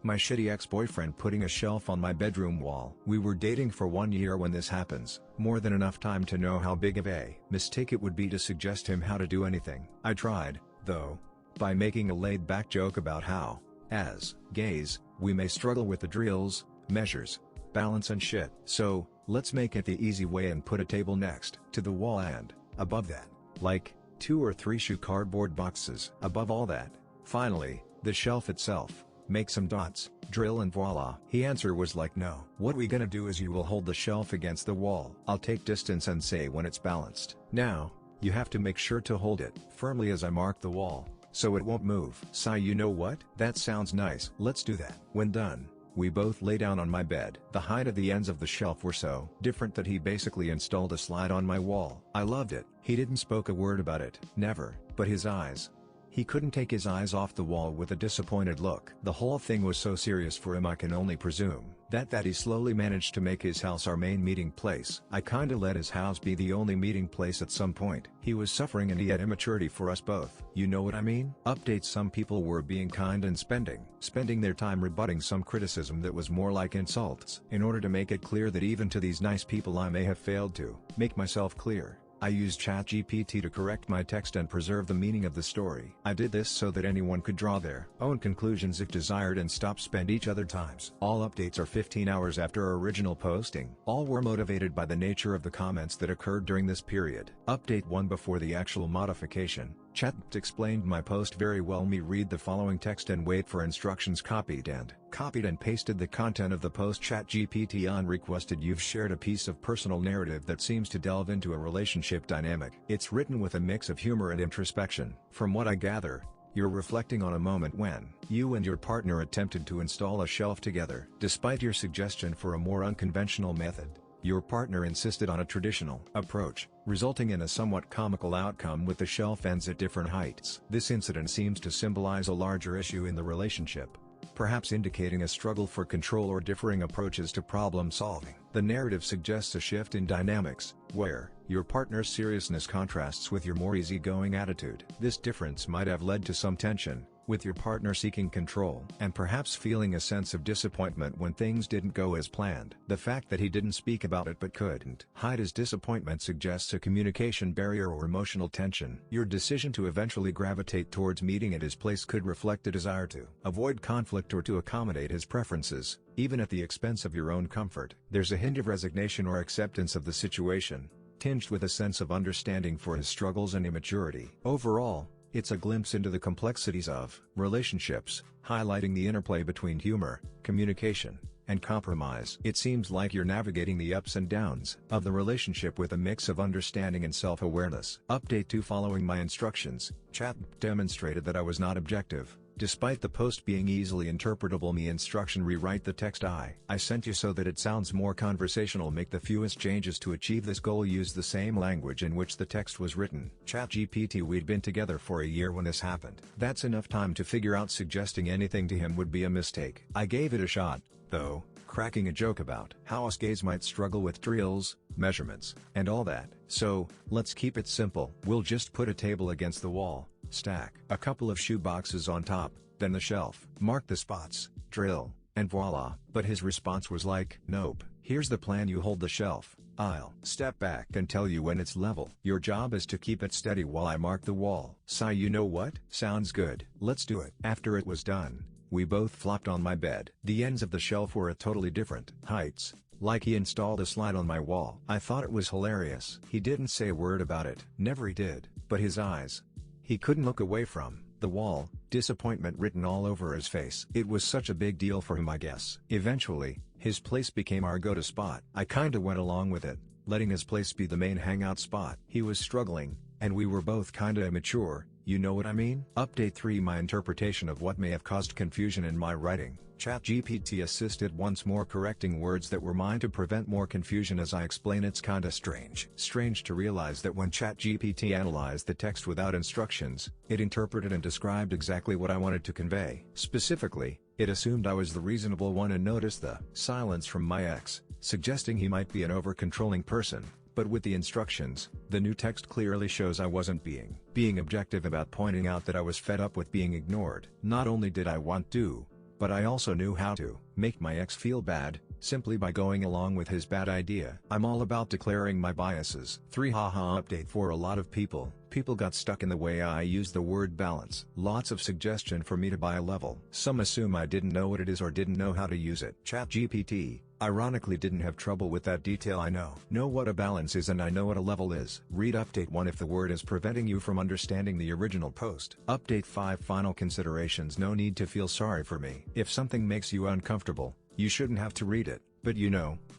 My shitty ex-boyfriend putting a shelf on my bedroom wall. We were dating for 1 year when this happens, more than enough time to know how big of a mistake it would be to suggest him how to do anything. I tried, though, by making a laid-back joke about how, as gays, we may struggle with the drills, measures, balance and shit. So, let's make it the easy way and put a table next to the wall and, above that, like, 2 or 3 shoe cardboard boxes. Above all that, finally, the shelf itself. Make some dots, drill and voila. His answer was like, no. What we gonna do is you will hold the shelf against the wall. I'll take distance and say when it's balanced. Now, you have to make sure to hold it firmly as I mark the wall, so it won't move. Sigh: you know what? That sounds nice. Let's do that. When done, we both lay down on my bed. The height of the ends of the shelf were so different that he basically installed a slide on my wall. I loved it. He didn't spoke a word about it. Never. But his eyes. He couldn't take his eyes off the wall with a disappointed look. The whole thing was so serious for him, I can only presume that he slowly managed to make his house our main meeting place. I kinda let his house be the only meeting place at some point. He was suffering and he had immaturity for us both. You know what I mean? Update: some people were being kind and spending their time rebutting some criticism that was more like insults. In order to make it clear that even to these nice people I may have failed to make myself clear, I used ChatGPT to correct my text and preserve the meaning of the story. I did this so that anyone could draw their own conclusions if desired and stop spend each other times. All updates are 15 hours after original posting. All were motivated by the nature of the comments that occurred during this period. Update 1: before the actual modification, Chat explained my post very well. Me read the following text and wait for instructions. Copied and pasted the content of the post. ChatGPT on requested: you've shared a piece of personal narrative that seems to delve into a relationship dynamic. It's written with a mix of humor and introspection. From what I gather, you're reflecting on a moment when you and your partner attempted to install a shelf together. Despite your suggestion for a more unconventional method, your partner insisted on a traditional approach, resulting in a somewhat comical outcome with the shelf ends at different heights. This incident seems to symbolize a larger issue in the relationship, perhaps indicating a struggle for control or differing approaches to problem solving. The narrative suggests a shift in dynamics, where your partner's seriousness contrasts with your more easygoing attitude. This difference might have led to some tension, with your partner seeking control and perhaps feeling a sense of disappointment when things didn't go as planned. The fact that he didn't speak about it but couldn't hide his disappointment suggests a communication barrier or emotional tension. Your decision to eventually gravitate towards meeting at his place could reflect a desire to avoid conflict or to accommodate his preferences, even at the expense of your own comfort. There's a hint of resignation or acceptance of the situation, tinged with a sense of understanding for his struggles and immaturity. Overall, it's a glimpse into the complexities of relationships, highlighting the interplay between humor, communication, and compromise. It seems like you're navigating the ups and downs of the relationship with a mix of understanding and self-awareness. Update 2: following my instructions, Chat demonstrated that I was not objective. Despite the post being easily interpretable, me instruction: rewrite the text I sent you so that it sounds more conversational. Make the fewest changes to achieve this goal. Use the same language in which the text was written. ChatGPT: we'd been together for a year when this happened. That's enough time to figure out suggesting anything to him would be a mistake. I gave it a shot, though, cracking a joke about how us gays might struggle with drills, measurements, and all that. So, let's keep it simple. We'll just put a table against the wall, stack a couple of shoe boxes on top, then the shelf, mark the spots, drill, and voila. But his response was like, nope, here's the plan: you hold the shelf, I'll step back and tell you when it's level. Your job is to keep it steady while I mark the wall. Sigh: you know what? Sounds good. Let's do it. After it was done, we both flopped on my bed. The ends of the shelf were at totally different heights, like he installed a slide on my wall. I thought it was hilarious. He didn't say a word about it. Never he did. But his eyes. He couldn't look away from the wall, disappointment written all over his face. It was such a big deal for him, I guess. Eventually, his place became our go-to spot. I kinda went along with it, letting his place be the main hangout spot. He was struggling, and we were both kinda immature, You know what I mean? Update 3. My interpretation of what may have caused confusion in my writing. ChatGPT assisted once more, correcting words that were mine to prevent more confusion. As I explain, it's kinda strange. Strange to realize that when ChatGPT analyzed the text without instructions, it interpreted and described exactly what I wanted to convey. Specifically, it assumed I was the reasonable one and noticed the silence from my ex, suggesting he might be an over-controlling person. But with the instructions, the new text clearly shows I wasn't being objective about pointing out that I was fed up with being ignored. Not only did I want to, but I also knew how to make my ex feel bad, simply by going along with his bad idea. I'm all about declaring my biases. 3. Haha. Update 4. A lot of people got stuck in the way I use the word balance. Lots of suggestion for me to buy a level. Some assume I didn't know what it is or didn't know how to use it. ChatGPT, ironically, didn't have trouble with that detail. I know what a balance is and I know what a level is. Read update 1 if the word is preventing you from understanding the original post. Update 5. Final considerations. No need to feel sorry for me. If something makes you uncomfortable, you shouldn't have to read it. But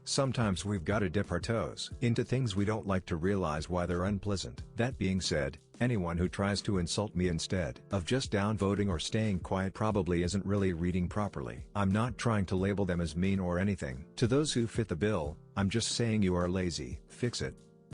sometimes we've gotta dip our toes into things we don't like to realize why they're unpleasant. That being said, anyone who tries to insult me instead of just downvoting or staying quiet probably isn't really reading properly. I'm not trying to label them as mean or anything. To those who fit the bill, I'm just saying you are lazy. Fix it.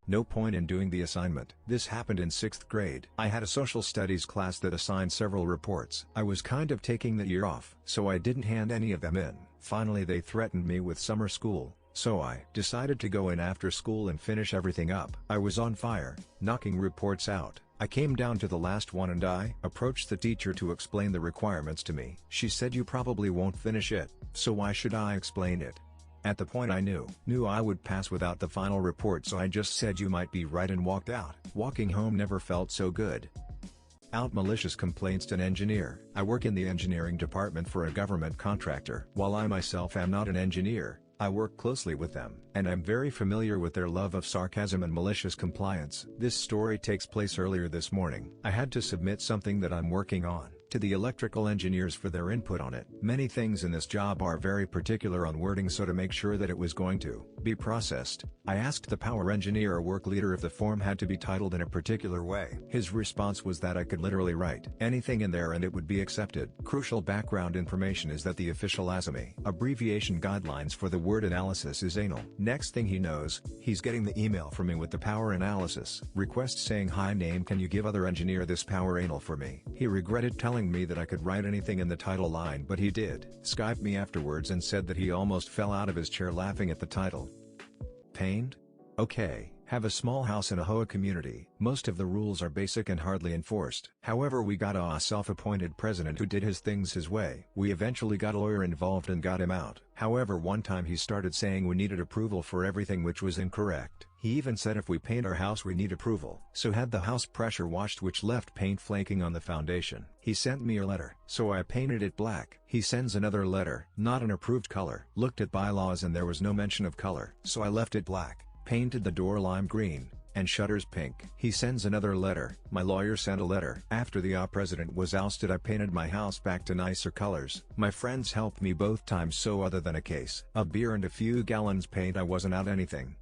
No point in doing the assignment. This happened in 6th grade. I had a social studies class that assigned several reports. I was kind of taking the year off, so I didn't hand any of them in. Finally, they threatened me with summer school, so I decided to go in after school and finish everything up. I was on fire, knocking reports out. I came down to the last one and I approached the teacher to explain the requirements to me. She said, "You probably won't finish it, so why should I explain it?" At the point I knew I would pass without the final report, so I just said, "You might be right," and walked out. Walking home never felt so good. Malicious complaints to an engineer. I work in the engineering department for a government contractor. While I myself am not an engineer, I work closely with them, and I'm very familiar with their love of sarcasm and malicious compliance. This story takes place earlier this morning. I had to submit something that I'm working on to the electrical engineers for their input on it. Many things in this job are very particular on wording, so to make sure that it was going to be processed, I asked the power engineer or work leader if the form had to be titled in a particular way. His response was that I could literally write anything in there and it would be accepted. Crucial background information is that the official ASME abbreviation guidelines for the word analysis is anal. Next thing he knows, he's getting the email from me with the power analysis request saying, "Hi name, can you give other engineer this power anal for me?" He regretted telling me that I could write anything in the title line, but he did. Skyped me afterwards and said that he almost fell out of his chair laughing at the title. Pained? Okay. Have a small house in a Hoa community. Most of the rules are basic and hardly enforced. However, we got a self-appointed president who did his things his way. We eventually got a lawyer involved and got him out. However, one time he started saying we needed approval for everything, which was incorrect. He even said if we paint our house we need approval. So had the house pressure washed, which left paint flaking on the foundation. He sent me a letter, so I painted it black. He sends another letter, not an approved color. Looked at bylaws and there was no mention of color, so I left it black. Painted the door lime green, and shutters pink. He sends another letter. My lawyer sent a letter. After the president was ousted, I painted my house back to nicer colors. My friends helped me both times, so other than a case of beer and a few gallons paint, I wasn't out anything.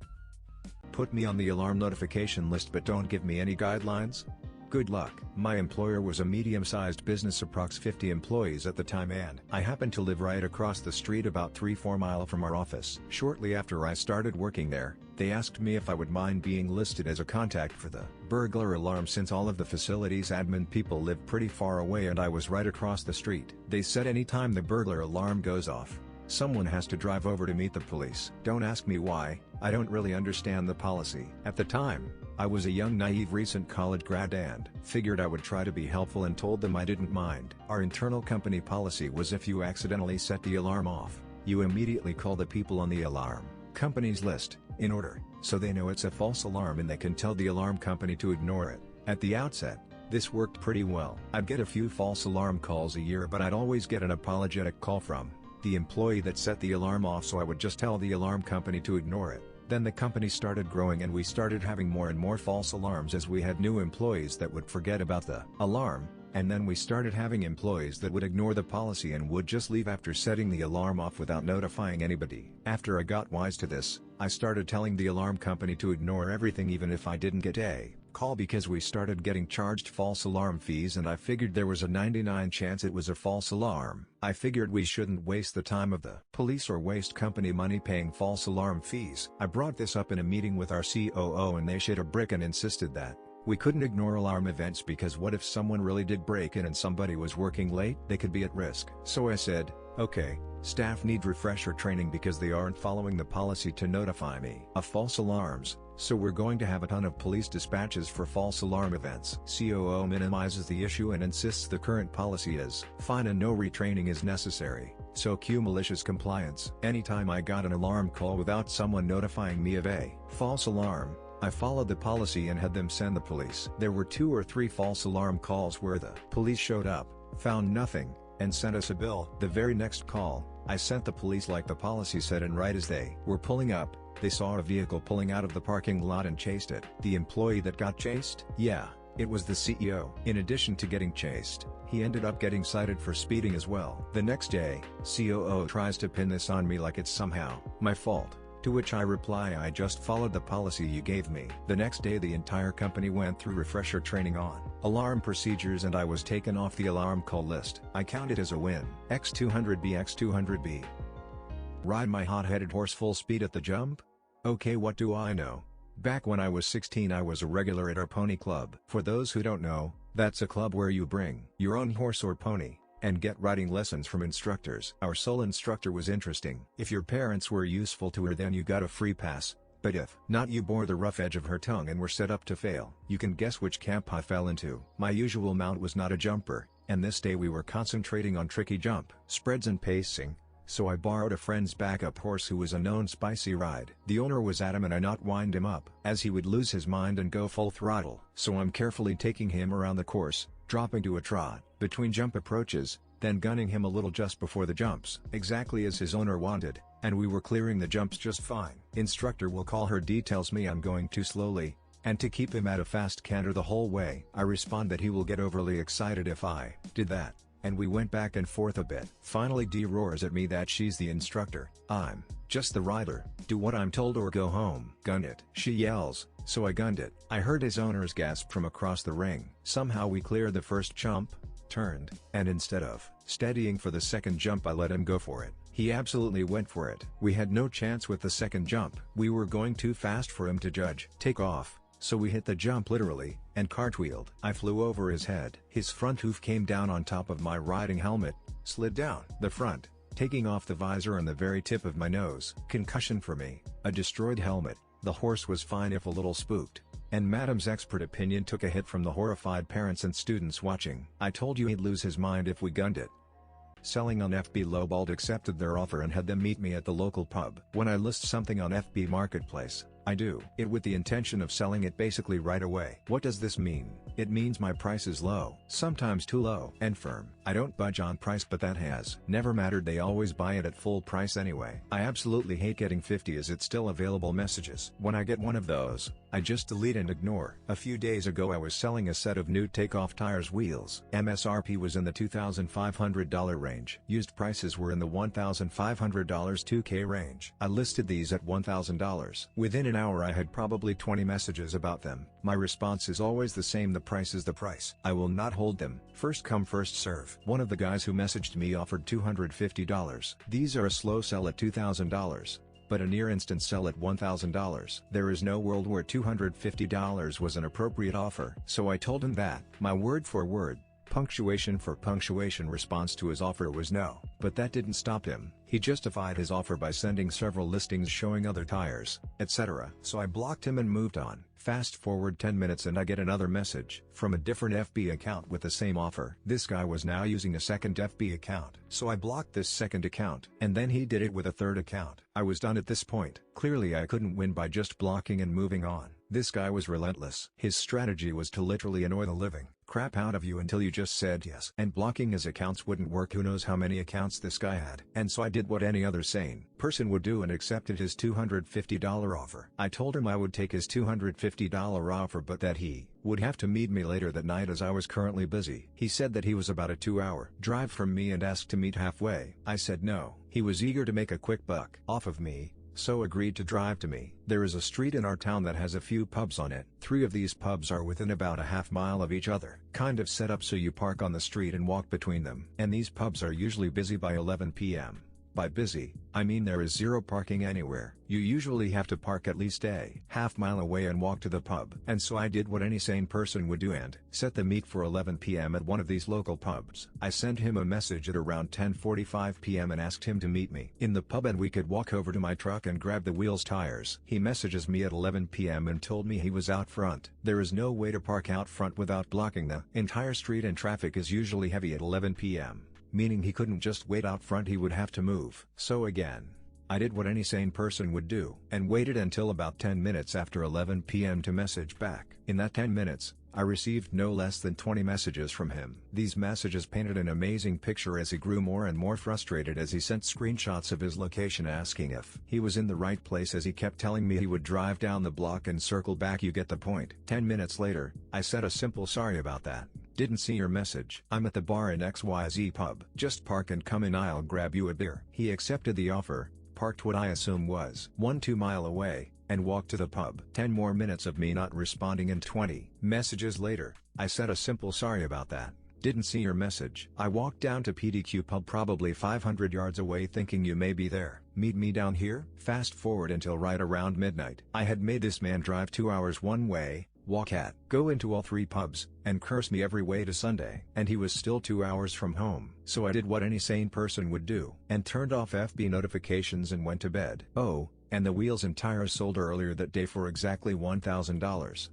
Put me on the alarm notification list but don't give me any guidelines? Good luck. My employer was a medium-sized business, approx 50 employees at the time, and I happened to live right across the street about 3-4 miles from our office. Shortly after I started working there, they asked me if I would mind being listed as a contact for the burglar alarm, since all of the facility's admin people live pretty far away and I was right across the street. They said anytime the burglar alarm goes off, someone has to drive over to meet the police. Don't ask me why, I don't really understand the policy. At the time, I was a young naive recent college grad and figured I would try to be helpful and told them I didn't mind. Our internal company policy was if you accidentally set the alarm off, you immediately call the people on the alarm company's list, in order, so they know it's a false alarm and they can tell the alarm company to ignore it. At the outset, this worked pretty well. I'd get a few false alarm calls a year, but I'd always get an apologetic call from the employee that set the alarm off, so I would just tell the alarm company to ignore it. Then the company started growing and we started having more and more false alarms as we had new employees that would forget about the alarm, and then we started having employees that would ignore the policy and would just leave after setting the alarm off without notifying anybody. After I got wise to this, I started telling the alarm company to ignore everything even if I didn't get a call because we started getting charged false alarm fees and I figured there was a 99 chance it was a false alarm. I figured we shouldn't waste the time of the police or waste company money paying false alarm fees. I brought this up in a meeting with our COO and they shit a brick and insisted that we couldn't ignore alarm events because what if someone really did break in and somebody was working late? They could be at risk. So I said, okay, staff need refresher training because they aren't following the policy to notify me of false alarms, so we're going to have a ton of police dispatches for false alarm events. COO minimizes the issue and insists the current policy is fine and no retraining is necessary, so cue malicious compliance. Anytime I got an alarm call without someone notifying me of a false alarm, I followed the policy and had them send the police. There were 2 or 3 false alarm calls where the police showed up, found nothing, and sent us a bill. The very next call, I sent the police like the policy said, and right as they were pulling up, they saw a vehicle pulling out of the parking lot and chased it. The employee that got chased? Yeah, it was the CEO. In addition to getting chased, he ended up getting cited for speeding as well. The next day, COO tries to pin this on me like it's somehow my fault. To which I reply, I just followed the policy you gave me. The next day the entire company went through refresher training on alarm procedures and I was taken off the alarm call list. I count it as a win. X200B X200B. Ride my hot-headed horse full speed at the jump? Okay, what do I know? Back when I was 16 I was a regular at our pony club. For those who don't know, that's a club where you bring your own horse or pony and get riding lessons from instructors. Our sole instructor was interesting. If your parents were useful to her then you got a free pass, but if not you bore the rough edge of her tongue and were set up to fail. You can guess which camp I fell into. My usual mount was not a jumper, and this day we were concentrating on tricky jump spreads and pacing, so I borrowed a friend's backup horse who was a known spicy ride. The owner was adamant I not wind him up, as he would lose his mind and go full throttle. So I'm carefully taking him around the course, dropping to a trot between jump approaches, then gunning him a little just before the jumps. Exactly as his owner wanted, and we were clearing the jumps just fine. Instructor will call her D tells me I'm going too slowly, and to keep him at a fast canter the whole way. I respond that he will get overly excited if I did that, and we went back and forth a bit. Finally D roars at me that she's the instructor, I'm just the rider, do what I'm told or go home. Gun it, she yells, so I gunned it. I heard his owner's gasp from across the ring. Somehow we cleared the first jump, turned, and instead of steadying for the second jump I let him go for it. He absolutely went for it. We had no chance with the second jump. We were going too fast for him to judge take off, so we hit the jump literally, and cartwheeled. I flew over his head. His front hoof came down on top of my riding helmet, slid down the front, taking off the visor and the very tip of my nose. Concussion for me, a destroyed helmet. The horse was fine if a little spooked, and Madam's expert opinion took a hit from the horrified parents and students watching. I told you he'd lose his mind if we gunned it. Selling on FB lowballed accepted their offer and had them meet me at the local pub. When I list something on FB Marketplace, I do it with the intention of selling it basically right away. What does this mean? It means my price is low, sometimes too low, and firm. I don't budge on price, but that has never mattered. They always buy it at full price anyway. I absolutely hate getting 50 is it still available messages. When I get one of those, I just delete and ignore. A few days ago I was selling a set of new takeoff tires wheels. MSRP was in the $2,500 range. Used prices were in the $1,500 $2K range. I listed these at $1,000. Within an hour I had probably 20 messages about them. My response is always the same: the price is the price. I will not hold them. First come first serve. One of the guys who messaged me offered $250. These are a slow sell at $2,000. But a near instant sell at $1,000. There is no world where $250 was an appropriate offer. So I told him that, my word for word, punctuation for punctuation response to his offer was no. But that didn't stop him. He justified his offer by sending several listings showing other tires, etc. So I blocked him and moved on. Fast forward 10 minutes and I get another message from a different FB account with the same offer. This guy was now using a second FB account. So I blocked this second account, and then he did it with a third account. I was done at this point. Clearly I couldn't win by just blocking and moving on. This guy was relentless. His strategy was to literally annoy the living crap out of you until you just said yes. And blocking his accounts wouldn't work. Who knows how many accounts this guy had. And so I did what any other sane person would do and accepted his $250 offer. I told him I would take his $250 offer, but that he would have to meet me later that night as I was currently busy. He said that he was about a 2-hour drive from me and asked to meet halfway. I said no. He was eager to make a quick buck off of me, so agreed to drive to me. There is a street in our town that has a few pubs on it. 3 of these pubs are within about a half mile of each other, kind of set up so you park on the street and walk between them. And these pubs are usually busy by 11 p.m. By busy, I mean there is zero parking anywhere. You usually have to park at least a half mile away and walk to the pub. And so I did what any sane person would do and set the meet for 11 p.m. at one of these local pubs. I sent him a message at around 10:45 p.m. and asked him to meet me in the pub and we could walk over to my truck and grab the wheels tires. He messages me at 11 p.m. and told me he was out front. There is no way to park out front without blocking the entire street and traffic is usually heavy at 11 p.m. Meaning he couldn't just wait out front, he would have to move. So again, I did what any sane person would do and waited until about 10 minutes after 11 p.m. to message back. In that 10 minutes, I received no less than 20 messages from him. These messages painted an amazing picture as he grew more and more frustrated as he sent screenshots of his location asking if he was in the right place as he kept telling me he would drive down the block and circle back. You get the point. 10 minutes later, I said a simple sorry about that. Didn't see your message. I'm at the bar in XYZ pub. Just park and come in, I'll grab you a beer. He accepted the offer, parked what I assume was 1-2 mile away, and walked to the pub. 10 more minutes of me not responding and 20 messages later, I said a simple sorry about that. Didn't see your message. I walked down to PDQ pub probably 500 yards away thinking you may be there. Meet me down here? Fast forward until right around midnight. I had made this man drive 2 hours one way, walk at, go into all 3 pubs, and curse me every way to Sunday. And he was still 2 hours from home. So I did what any sane person would do, and turned off FB notifications and went to bed. Oh, and the wheels and tires sold earlier that day for exactly $1,000.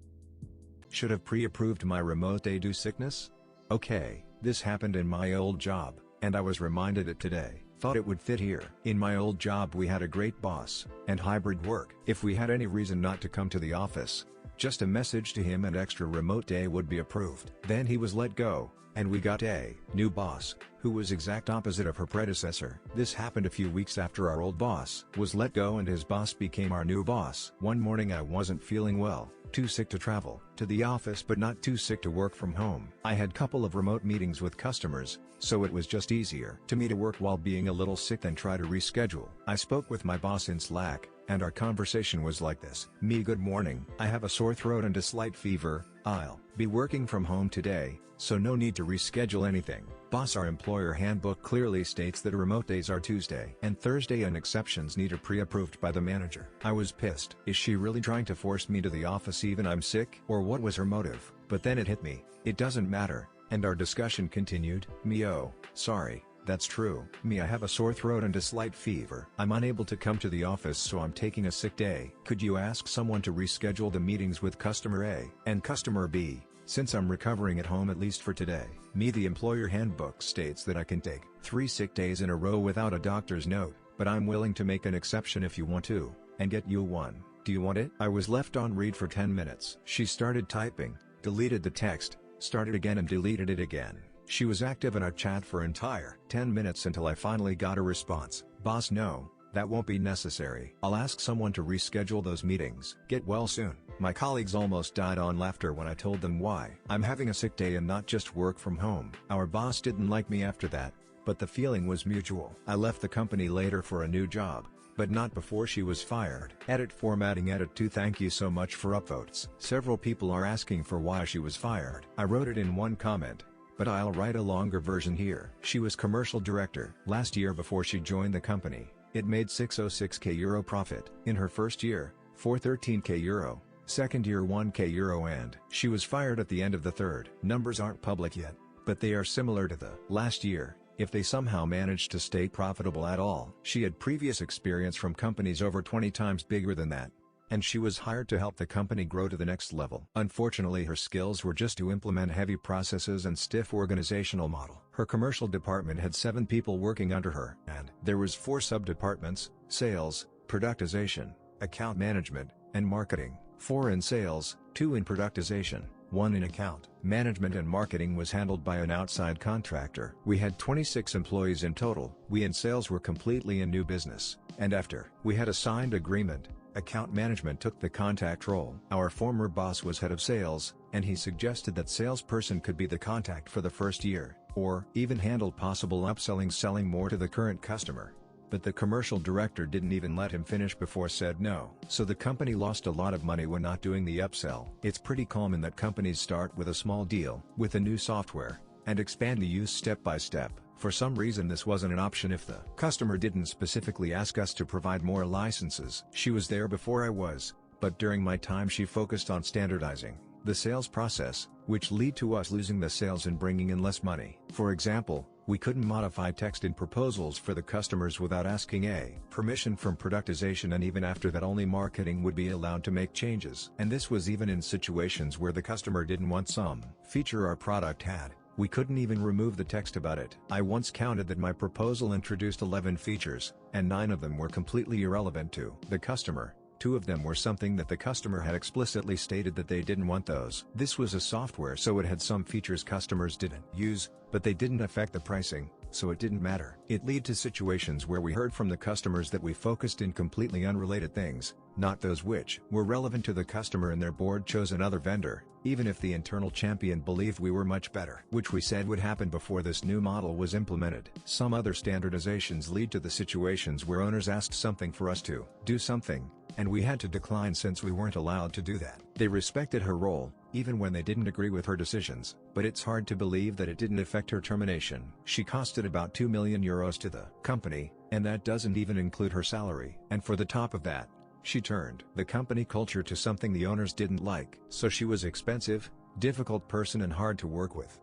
Should have pre-approved my remote day due sickness? Okay, this happened in my old job, and I was reminded it today. Thought it would fit here. In my old job we had a great boss, and hybrid work. If we had any reason not to come to the office, just a message to him and extra remote day would be approved. Then he was let go, and we got a new boss, who was exact opposite of her predecessor. This happened a few weeks after our old boss was let go and his boss became our new boss. One morning I wasn't feeling well, too sick to travel to the office but not too sick to work from home. I had couple of remote meetings with customers, so it was just easier to me to work while being a little sick than try to reschedule. I spoke with my boss in Slack, and our conversation was like this. Me, good morning. I have a sore throat and a slight fever. I'll be working from home today, so no need to reschedule anything. Boss, our employer handbook clearly states that remote days are Tuesday and Thursday and exceptions need a pre-approved by the manager. I was pissed. Is she really trying to force me to the office even I'm sick? Or what was her motive? But then it hit me. It doesn't matter, and our discussion continued. Me, oh, sorry. That's true. Me, I have a sore throat and a slight fever. I'm unable to come to the office, so I'm taking a sick day. Could you ask someone to reschedule the meetings with customer A and customer B, since I'm recovering at home at least for today? Me, the employer handbook states that I can take 3 sick days in a row without a doctor's note, but I'm willing to make an exception if you want to, and get you one. Do you want it? I was left on read for 10 minutes. She started typing, deleted the text, started again and deleted it again. She was active in our chat for entire 10 minutes until I finally got a response. Boss, no, that won't be necessary. I'll ask someone to reschedule those meetings. Get well soon. My colleagues almost died on laughter when I told them why I'm having a sick day and not just work from home. Our boss didn't like me after that, but the feeling was mutual. I left the company later for a new job, but not before she was fired. Edit formatting edit 2. Thank you so much for upvotes. Several people are asking for why she was fired. I wrote it in one comment, but I'll write a longer version here. She was commercial director. Last year before she joined the company, it made €606K profit. In her first year, €413K. Second year €1K and she was fired at the end of the third. Numbers aren't public yet, but they are similar to the last year, if they somehow managed to stay profitable at all. She had previous experience from companies over 20 times bigger than that, and she was hired to help the company grow to the next level. Unfortunately, her skills were just to implement heavy processes and stiff organizational model. Her commercial department had 7 people working under her, and there was 4 sub-departments: sales, productization, account management, and marketing. 4 in sales, 2 in productization, 1 in account management, and marketing was handled by an outside contractor. We had 26 employees in total. We in sales were completely in new business, and after we had a signed agreement, account management took the contact role. Our former boss was head of sales, and he suggested that salesperson could be the contact for the first year, or even handle possible upselling, selling more to the current customer. but the commercial director didn't even let him finish before said no. So the company lost a lot of money when not doing the upsell. It's pretty common that companies start with a small deal with a new software and expand the use step by step. For some reason this wasn't an option if the customer didn't specifically ask us to provide more licenses. She was there before I was, but during my time she focused on standardizing the sales process, which led to us losing the sales and bringing in less money. For example, we couldn't modify text in proposals for the customers without asking a permission from productization, and even after that only marketing would be allowed to make changes. And this was even in situations where the customer didn't want some feature our product had. We couldn't even remove the text about it. I once counted that my proposal introduced 11 features, and 9 of them were completely irrelevant to the customer. 2 of them were something that the customer had explicitly stated that they didn't want those. This was a software, so it had some features customers didn't use, but they didn't affect the pricing, so it didn't matter. It led to situations where we heard from the customers that we focused in completely unrelated things, not those which were relevant to the customer, and their board chose another vendor, even if the internal champion believed we were much better, which we said would happen before this new model was implemented. Some other standardizations lead to the situations where owners asked something for us to do something, and we had to decline since we weren't allowed to do that. They respected her role, even when they didn't agree with her decisions, but it's hard to believe that it didn't affect her termination. She costed about €2 million to the company, and that doesn't even include her salary. And for the top of that, she turned the company culture to something the owners didn't like. So she was expensive, difficult person and hard to work with.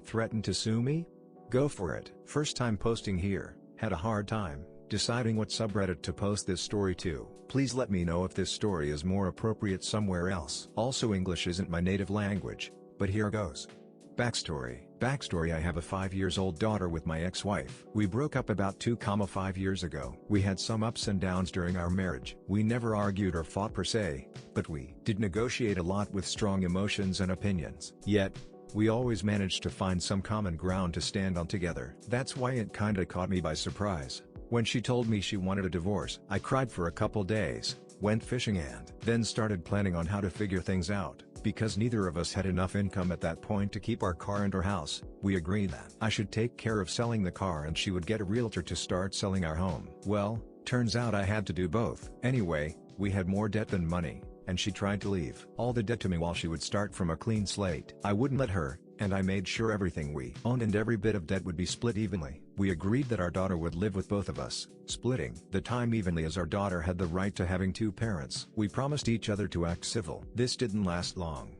Threatened to sue me? Go for it. First time posting here, had a hard time deciding what subreddit to post this story to. Please let me know if this story is more appropriate somewhere else. Also, English isn't my native language, but here goes. Backstory. I have a 5-year-old daughter with my ex-wife. We broke up about 2,5 years ago. We had some ups and downs during our marriage. We never argued or fought per se, but we did negotiate a lot with strong emotions and opinions. Yet, we always managed to find some common ground to stand on together. That's why it kinda caught me by surprise when she told me she wanted a divorce. I cried for a couple days, went fishing, and then started planning on how to figure things out. Because neither of us had enough income at that point to keep our car and our house, we agreed that I should take care of selling the car and she would get a realtor to start selling our home. Well, turns out I had to do both. Anyway, we had more debt than money, and she tried to leave all the debt to me while she would start from a clean slate. I wouldn't let her, and I made sure everything we owned and every bit of debt would be split evenly. We agreed that our daughter would live with both of us, splitting the time evenly as our daughter had the right to having 2 parents. We promised each other to act civil. This didn't last long.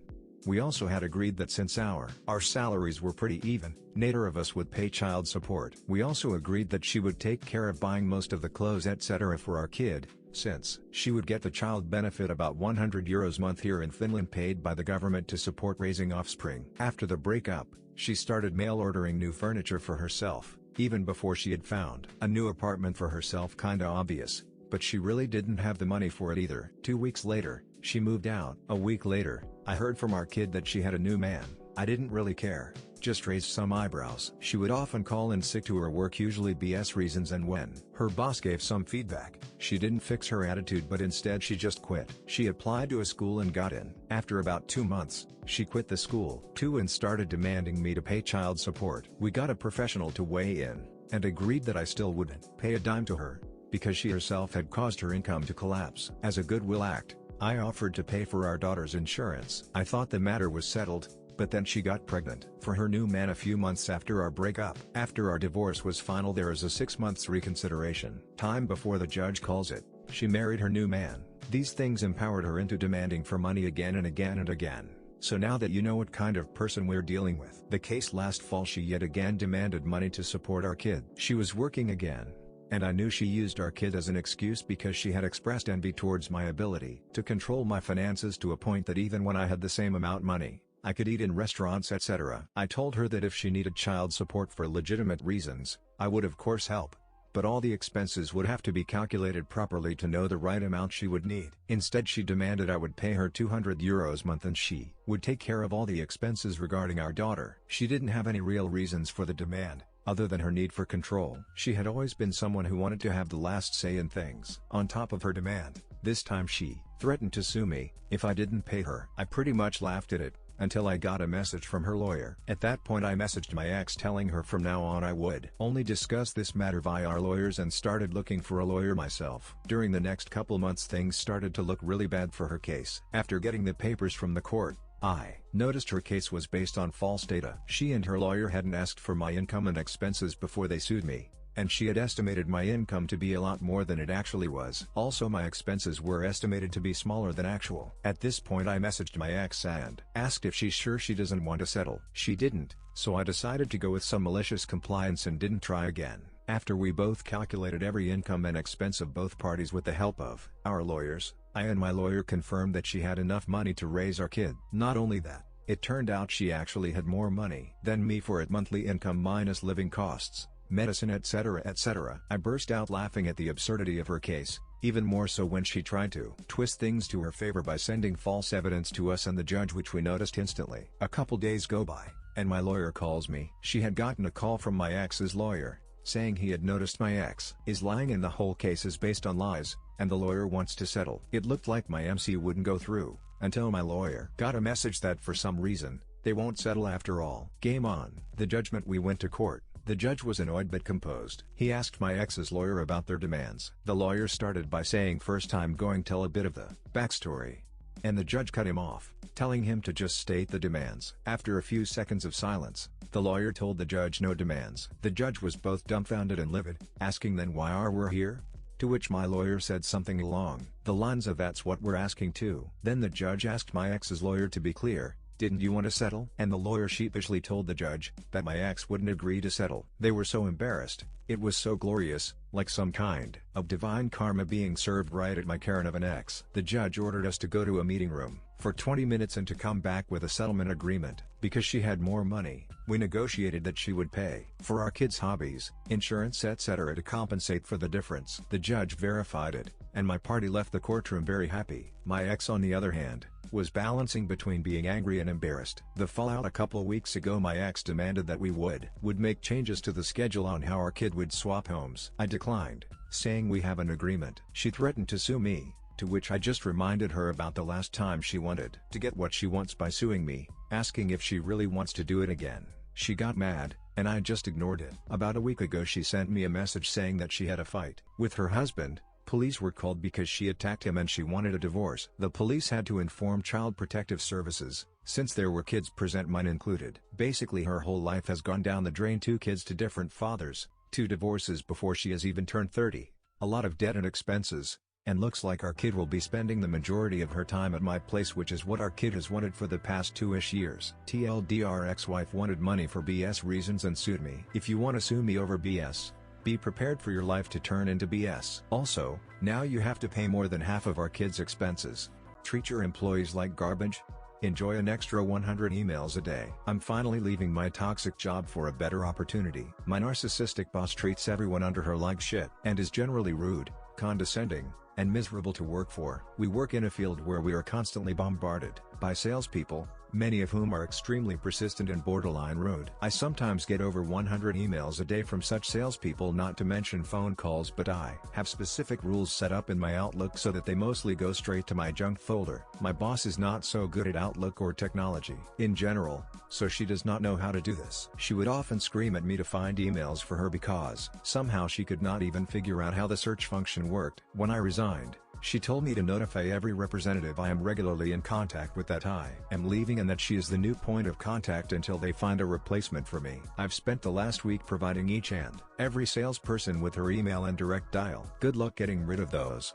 We also had agreed that since our salaries were pretty even, neither of us would pay child support. We also agreed that she would take care of buying most of the clothes etc. for our kid, since she would get the child benefit, about €100 a month here in Finland, paid by the government to support raising offspring. After the breakup, she started mail ordering new furniture for herself, even before she had found a new apartment for herself. Kinda obvious, but she really didn't have the money for it either. 2 weeks later, she moved out. A week later, I heard from our kid that she had a new man. I didn't really care, just raised some eyebrows. She would often call in sick to her work, usually BS reasons, and when her boss gave some feedback, she didn't fix her attitude but instead she just quit. She applied to a school and got in. After about 2 months, she quit the school too and started demanding me to pay child support. We got a professional to weigh in, and agreed that I still wouldn't pay a dime to her, because she herself had caused her income to collapse. As a goodwill act, I offered to pay for our daughter's insurance. I thought the matter was settled, but then she got pregnant for her new man a few months after our breakup. After our divorce was final, there is a 6 months reconsideration time before the judge calls it. She married her new man. These things empowered her into demanding for money again and again and again. So now that you know what kind of person we're dealing with. The case last fall, she yet again demanded money to support our kid. She was working again, and I knew she used our kid as an excuse because she had expressed envy towards my ability to control my finances to a point that even when I had the same amount money, I could eat in restaurants etc. I told her that if she needed child support for legitimate reasons, I would of course help, but all the expenses would have to be calculated properly to know the right amount she would need. Instead, she demanded I would pay her €200 a month and she would take care of all the expenses regarding our daughter. She didn't have any real reasons for the demand, other than her need for control. She had always been someone who wanted to have the last say in things. On top of her demand, this time she threatened to sue me if I didn't pay her. I pretty much laughed at it, until I got a message from her lawyer. At that point I messaged my ex telling her from now on I would only discuss this matter via our lawyers and started looking for a lawyer myself. During the next couple months things started to look really bad for her case. After getting the papers from the court, I noticed her case was based on false data. She and her lawyer hadn't asked for my income and expenses before they sued me, and she had estimated my income to be a lot more than it actually was. Also my expenses were estimated to be smaller than actual. At this point I messaged my ex and asked if she's sure she doesn't want to settle. She didn't, so I decided to go with some malicious compliance and didn't try again. After we both calculated every income and expense of both parties with the help of our lawyers, I and my lawyer confirmed that she had enough money to raise our kid. Not only that, it turned out she actually had more money than me for it monthly income minus living costs, medicine etc. etc. I burst out laughing at the absurdity of her case, even more so when she tried to twist things to her favor by sending false evidence to us and the judge, which we noticed instantly. A couple days go by, and my lawyer calls me. She had gotten a call from my ex's lawyer, saying he had noticed my ex is lying and the whole case is based on lies, and the lawyer wants to settle. It looked like my MC wouldn't go through, until my lawyer got a message that for some reason, they won't settle after all. Game on. The judgment. We went to court. The judge was annoyed but composed. He asked my ex's lawyer about their demands. The lawyer started by saying first I'm going to tell a bit of the backstory. And the judge cut him off, telling him to just state the demands. After a few seconds of silence, the lawyer told the judge no demands. The judge was both dumbfounded and livid, asking then why are we here? To which my lawyer said something along the lines of that's what we're asking too. Then the judge asked my ex's lawyer to be clear, didn't you want to settle? And the lawyer sheepishly told the judge that my ex wouldn't agree to settle. They were so embarrassed, it was so glorious, like some kind of divine karma being served right at my Karen of an ex. The judge ordered us to go to a meeting room for 20 minutes and to come back with a settlement agreement. Because she had more money, we negotiated that she would pay for our kids' hobbies, insurance etc. to compensate for the difference. The judge verified it, and my party left the courtroom very happy. My ex on the other hand, was balancing between being angry and embarrassed. The fallout. A couple weeks ago my ex demanded that we would make changes to the schedule on how our kid would swap homes. I declined, saying we have an agreement. She threatened to sue me, to which I just reminded her about the last time she wanted to get what she wants by suing me, asking if she really wants to do it again. She got mad, and I just ignored it. About a week ago she sent me a message saying that she had a fight with her husband. Police were called because she attacked him and she wanted a divorce. The police had to inform Child Protective Services, since there were kids present, mine included. Basically her whole life has gone down the drain. 2 kids to different fathers, 2 divorces before she has even turned 30, a lot of debt and expenses, and looks like our kid will be spending the majority of her time at my place, which is what our kid has wanted for the past 2-ish years. TLDR ex-wife wanted money for BS reasons and sued me. If you want to sue me over BS, be prepared for your life to turn into BS. Also, now you have to pay more than half of our kids' expenses. Treat your employees like garbage? Enjoy an extra 100 emails a day. I'm finally leaving my toxic job for a better opportunity. My narcissistic boss treats everyone under her like shit, and is generally rude, condescending, and miserable to work for. We work in a field where we are constantly bombarded by salespeople, many of whom are extremely persistent and borderline rude. I sometimes get over 100 emails a day from such salespeople, not to mention phone calls, but I have specific rules set up in my Outlook so that they mostly go straight to my junk folder. My boss is not so good at Outlook or technology in general, so she does not know how to do this. She would often scream at me to find emails for her because somehow she could not even figure out how the search function worked. When I resigned, she told me to notify every representative I am regularly in contact with that I am leaving and that she is the new point of contact until they find a replacement for me. I've spent the last week providing each and every salesperson with her email and direct dial. Good luck getting rid of those.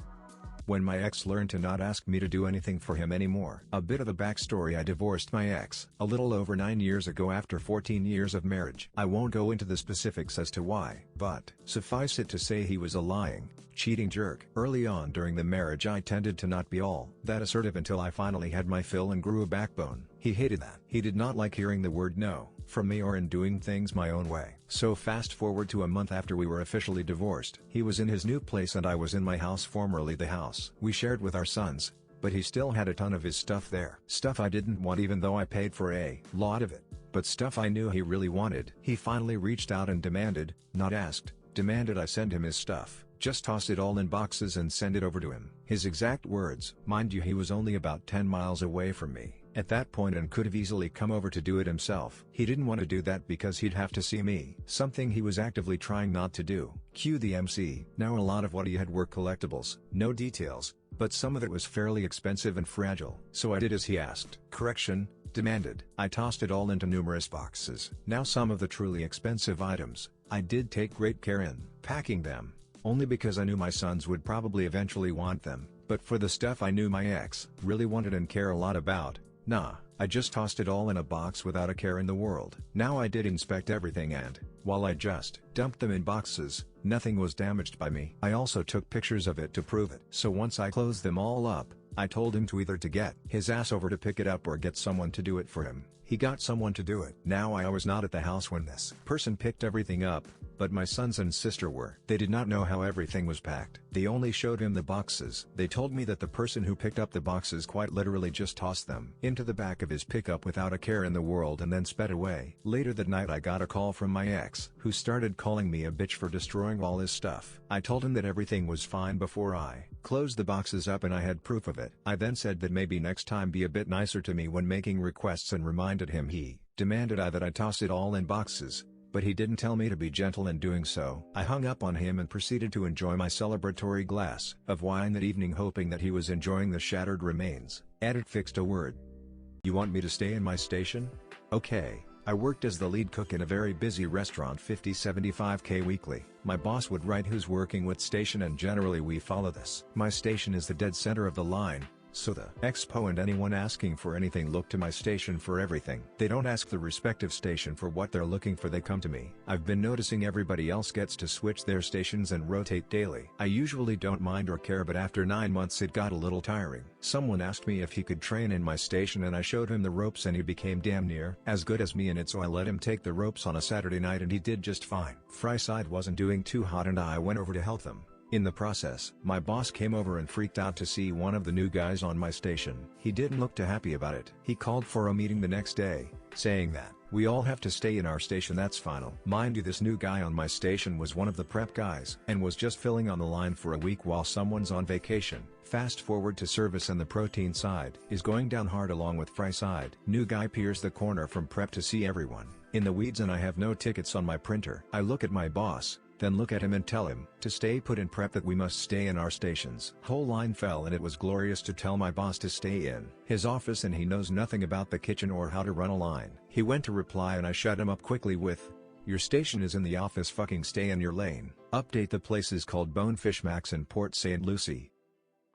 When my ex learned to not ask me to do anything for him anymore. A bit of a backstory: I divorced my ex a little over 9 years ago after 14 years of marriage. I won't go into the specifics as to why, but suffice it to say he was a lying, cheating jerk. Early on during the marriage I tended to not be all that assertive until I finally had my fill and grew a backbone. He hated that. He did not like hearing the word no from me or in doing things my own way. So fast forward to a month after we were officially divorced. He was in his new place and I was in my house, formerly the house we shared with our sons, but he still had a ton of his stuff there. Stuff I didn't want even though I paid for a lot of it, but stuff I knew he really wanted. He finally reached out and demanded, not asked, demanded I send him his stuff. Just toss it all in boxes and send it over to him. His exact words. Mind you, he was only about 10 miles away from me. at that point and could have easily come over to do it himself. He didn't want to do that because he'd have to see me, something he was actively trying not to do. Cue the MC. Now a lot of what he had were collectibles, no details, but some of it was fairly expensive and fragile. So I did as he asked. Correction, demanded. I tossed it all into numerous boxes. Now some of the truly expensive items, I did take great care in packing them, only because I knew my sons would probably eventually want them, but for the stuff I knew my ex really wanted and care a lot about, nah, I just tossed it all in a box without a care in the world. Now I did inspect everything and, while I just dumped them in boxes, nothing was damaged by me. I also took pictures of it to prove it. So once I closed them all up, I told him to either to get his ass over to pick it up or get someone to do it for him. He got someone to do it. Now I was not at the house when this person picked everything up, but my sons and sister were. They did not know how everything was packed. They only showed him the boxes. They told me that the person who picked up the boxes quite literally just tossed them into the back of his pickup without a care in the world and then sped away. Later that night I got a call from my ex, who started calling me a bitch for destroying all his stuff. I told him that everything was fine before I closed the boxes up and I had proof of it. I then said that maybe next time be a bit nicer to me when making requests and reminded him he demanded that I toss it all in boxes, but he didn't tell me to be gentle in doing so. I hung up on him and proceeded to enjoy my celebratory glass of wine that evening, hoping that he was enjoying the shattered remains. Added fixed a word. You want me to stay in my station? Okay. I worked as the lead cook in a very busy restaurant, 50-75K weekly. My boss would write who's working with station and generally we follow this. My station is the dead center of the line, so the expo and anyone asking for anything look to my station for everything. They don't ask the respective station for what they're looking for, they come to me. I've been noticing everybody else gets to switch their stations and rotate daily. I usually don't mind or care, but after 9 months it got a little tiring. Someone asked me if he could train in my station and I showed him the ropes and he became damn near as good as me in it, so I let him take the ropes on a Saturday night and he did just fine. Fry side wasn't doing too hot and I went over to help him. In the process, my boss came over and freaked out to see one of the new guys on my station. He didn't look too happy about it. He called for a meeting the next day, saying that we all have to stay in our station, that's final. Mind you, this new guy on my station was one of the prep guys and was just filling on the line for a week while someone's on vacation. Fast forward to service and the protein side is going down hard along with fry side. New guy peers the corner from prep to see everyone in the weeds and I have no tickets on my printer. I look at my boss, then look at him and tell him to stay put in prep, that we must stay in our stations. Whole line fell and it was glorious to tell my boss to stay in his office and he knows nothing about the kitchen or how to run a line. He went to reply and I shut him up quickly with, your station is in the office, fucking stay in your lane. Update, the place is called Bonefish Max in Port St. Lucie.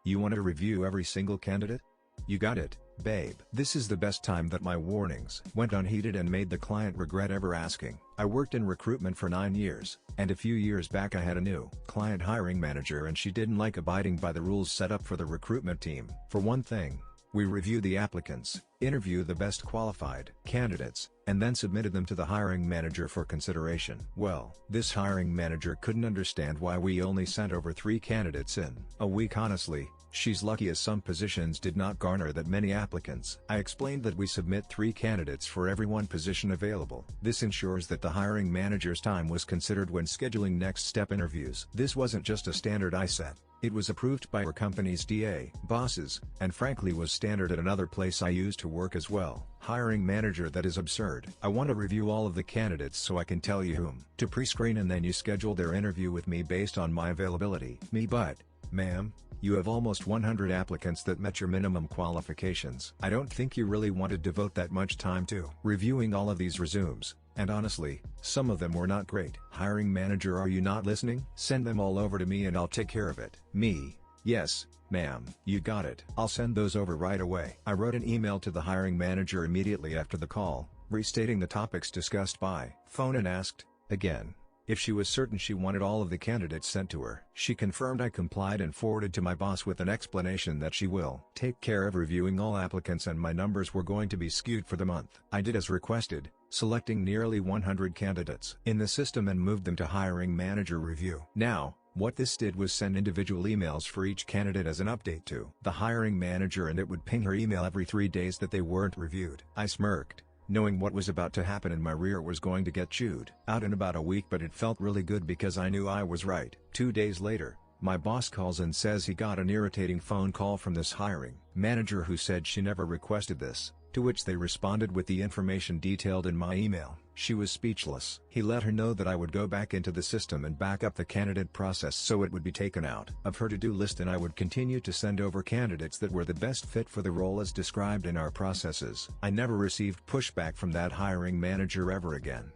You want to review every single candidate? You got it, babe. This is the best time that my warnings went unheeded and made the client regret ever asking. I worked in recruitment for 9 years, and a few years back I had a new client hiring manager and she didn't like abiding by the rules set up for the recruitment team. For one thing, we reviewed the applicants, interviewed the best qualified candidates, and then submitted them to the hiring manager for consideration. Well, this hiring manager couldn't understand why we only sent over 3 candidates in a week. Honestly, she's lucky as some positions did not garner that many applicants. I explained that we submit 3 candidates for every 1 position available. This ensures that the hiring manager's time was considered when scheduling next step interviews. This wasn't just a standard I set. It was approved by our company's DA bosses, and frankly was standard at another place I used to work as well. Hiring manager, that is absurd. I want to review all of the candidates so I can tell you whom to pre-screen and then you schedule their interview with me based on my availability. But, ma'am, you have almost 100 applicants that met your minimum qualifications. I don't think you really want to devote that much time to reviewing all of these resumes, and honestly, some of them were not great. Hiring manager, are you not listening? Send them all over to me and I'll take care of it. Me, yes, ma'am. You got it. I'll send those over right away. I wrote an email to the hiring manager immediately after the call, restating the topics discussed by phone and asked, again, if she was certain she wanted all of the candidates sent to her. She confirmed I complied and forwarded to my boss with an explanation that she will take care of reviewing all applicants and my numbers were going to be skewed for the month. I did as requested, selecting nearly 100 candidates in the system and moved them to hiring manager review. Now, what this did was send individual emails for each candidate as an update to the hiring manager, and it would ping her email every 3 days that they weren't reviewed. I smirked, knowing what was about to happen and my rear was going to get chewed out in about a week, but it felt really good because I knew I was right. 2 days later, my boss calls and says he got an irritating phone call from this hiring manager who said she never requested this, to which they responded with the information detailed in my email. She was speechless. He let her know that I would go back into the system and back up the candidate process so it would be taken out of her to-do list, and I would continue to send over candidates that were the best fit for the role as described in our processes. I never received pushback from that hiring manager ever again.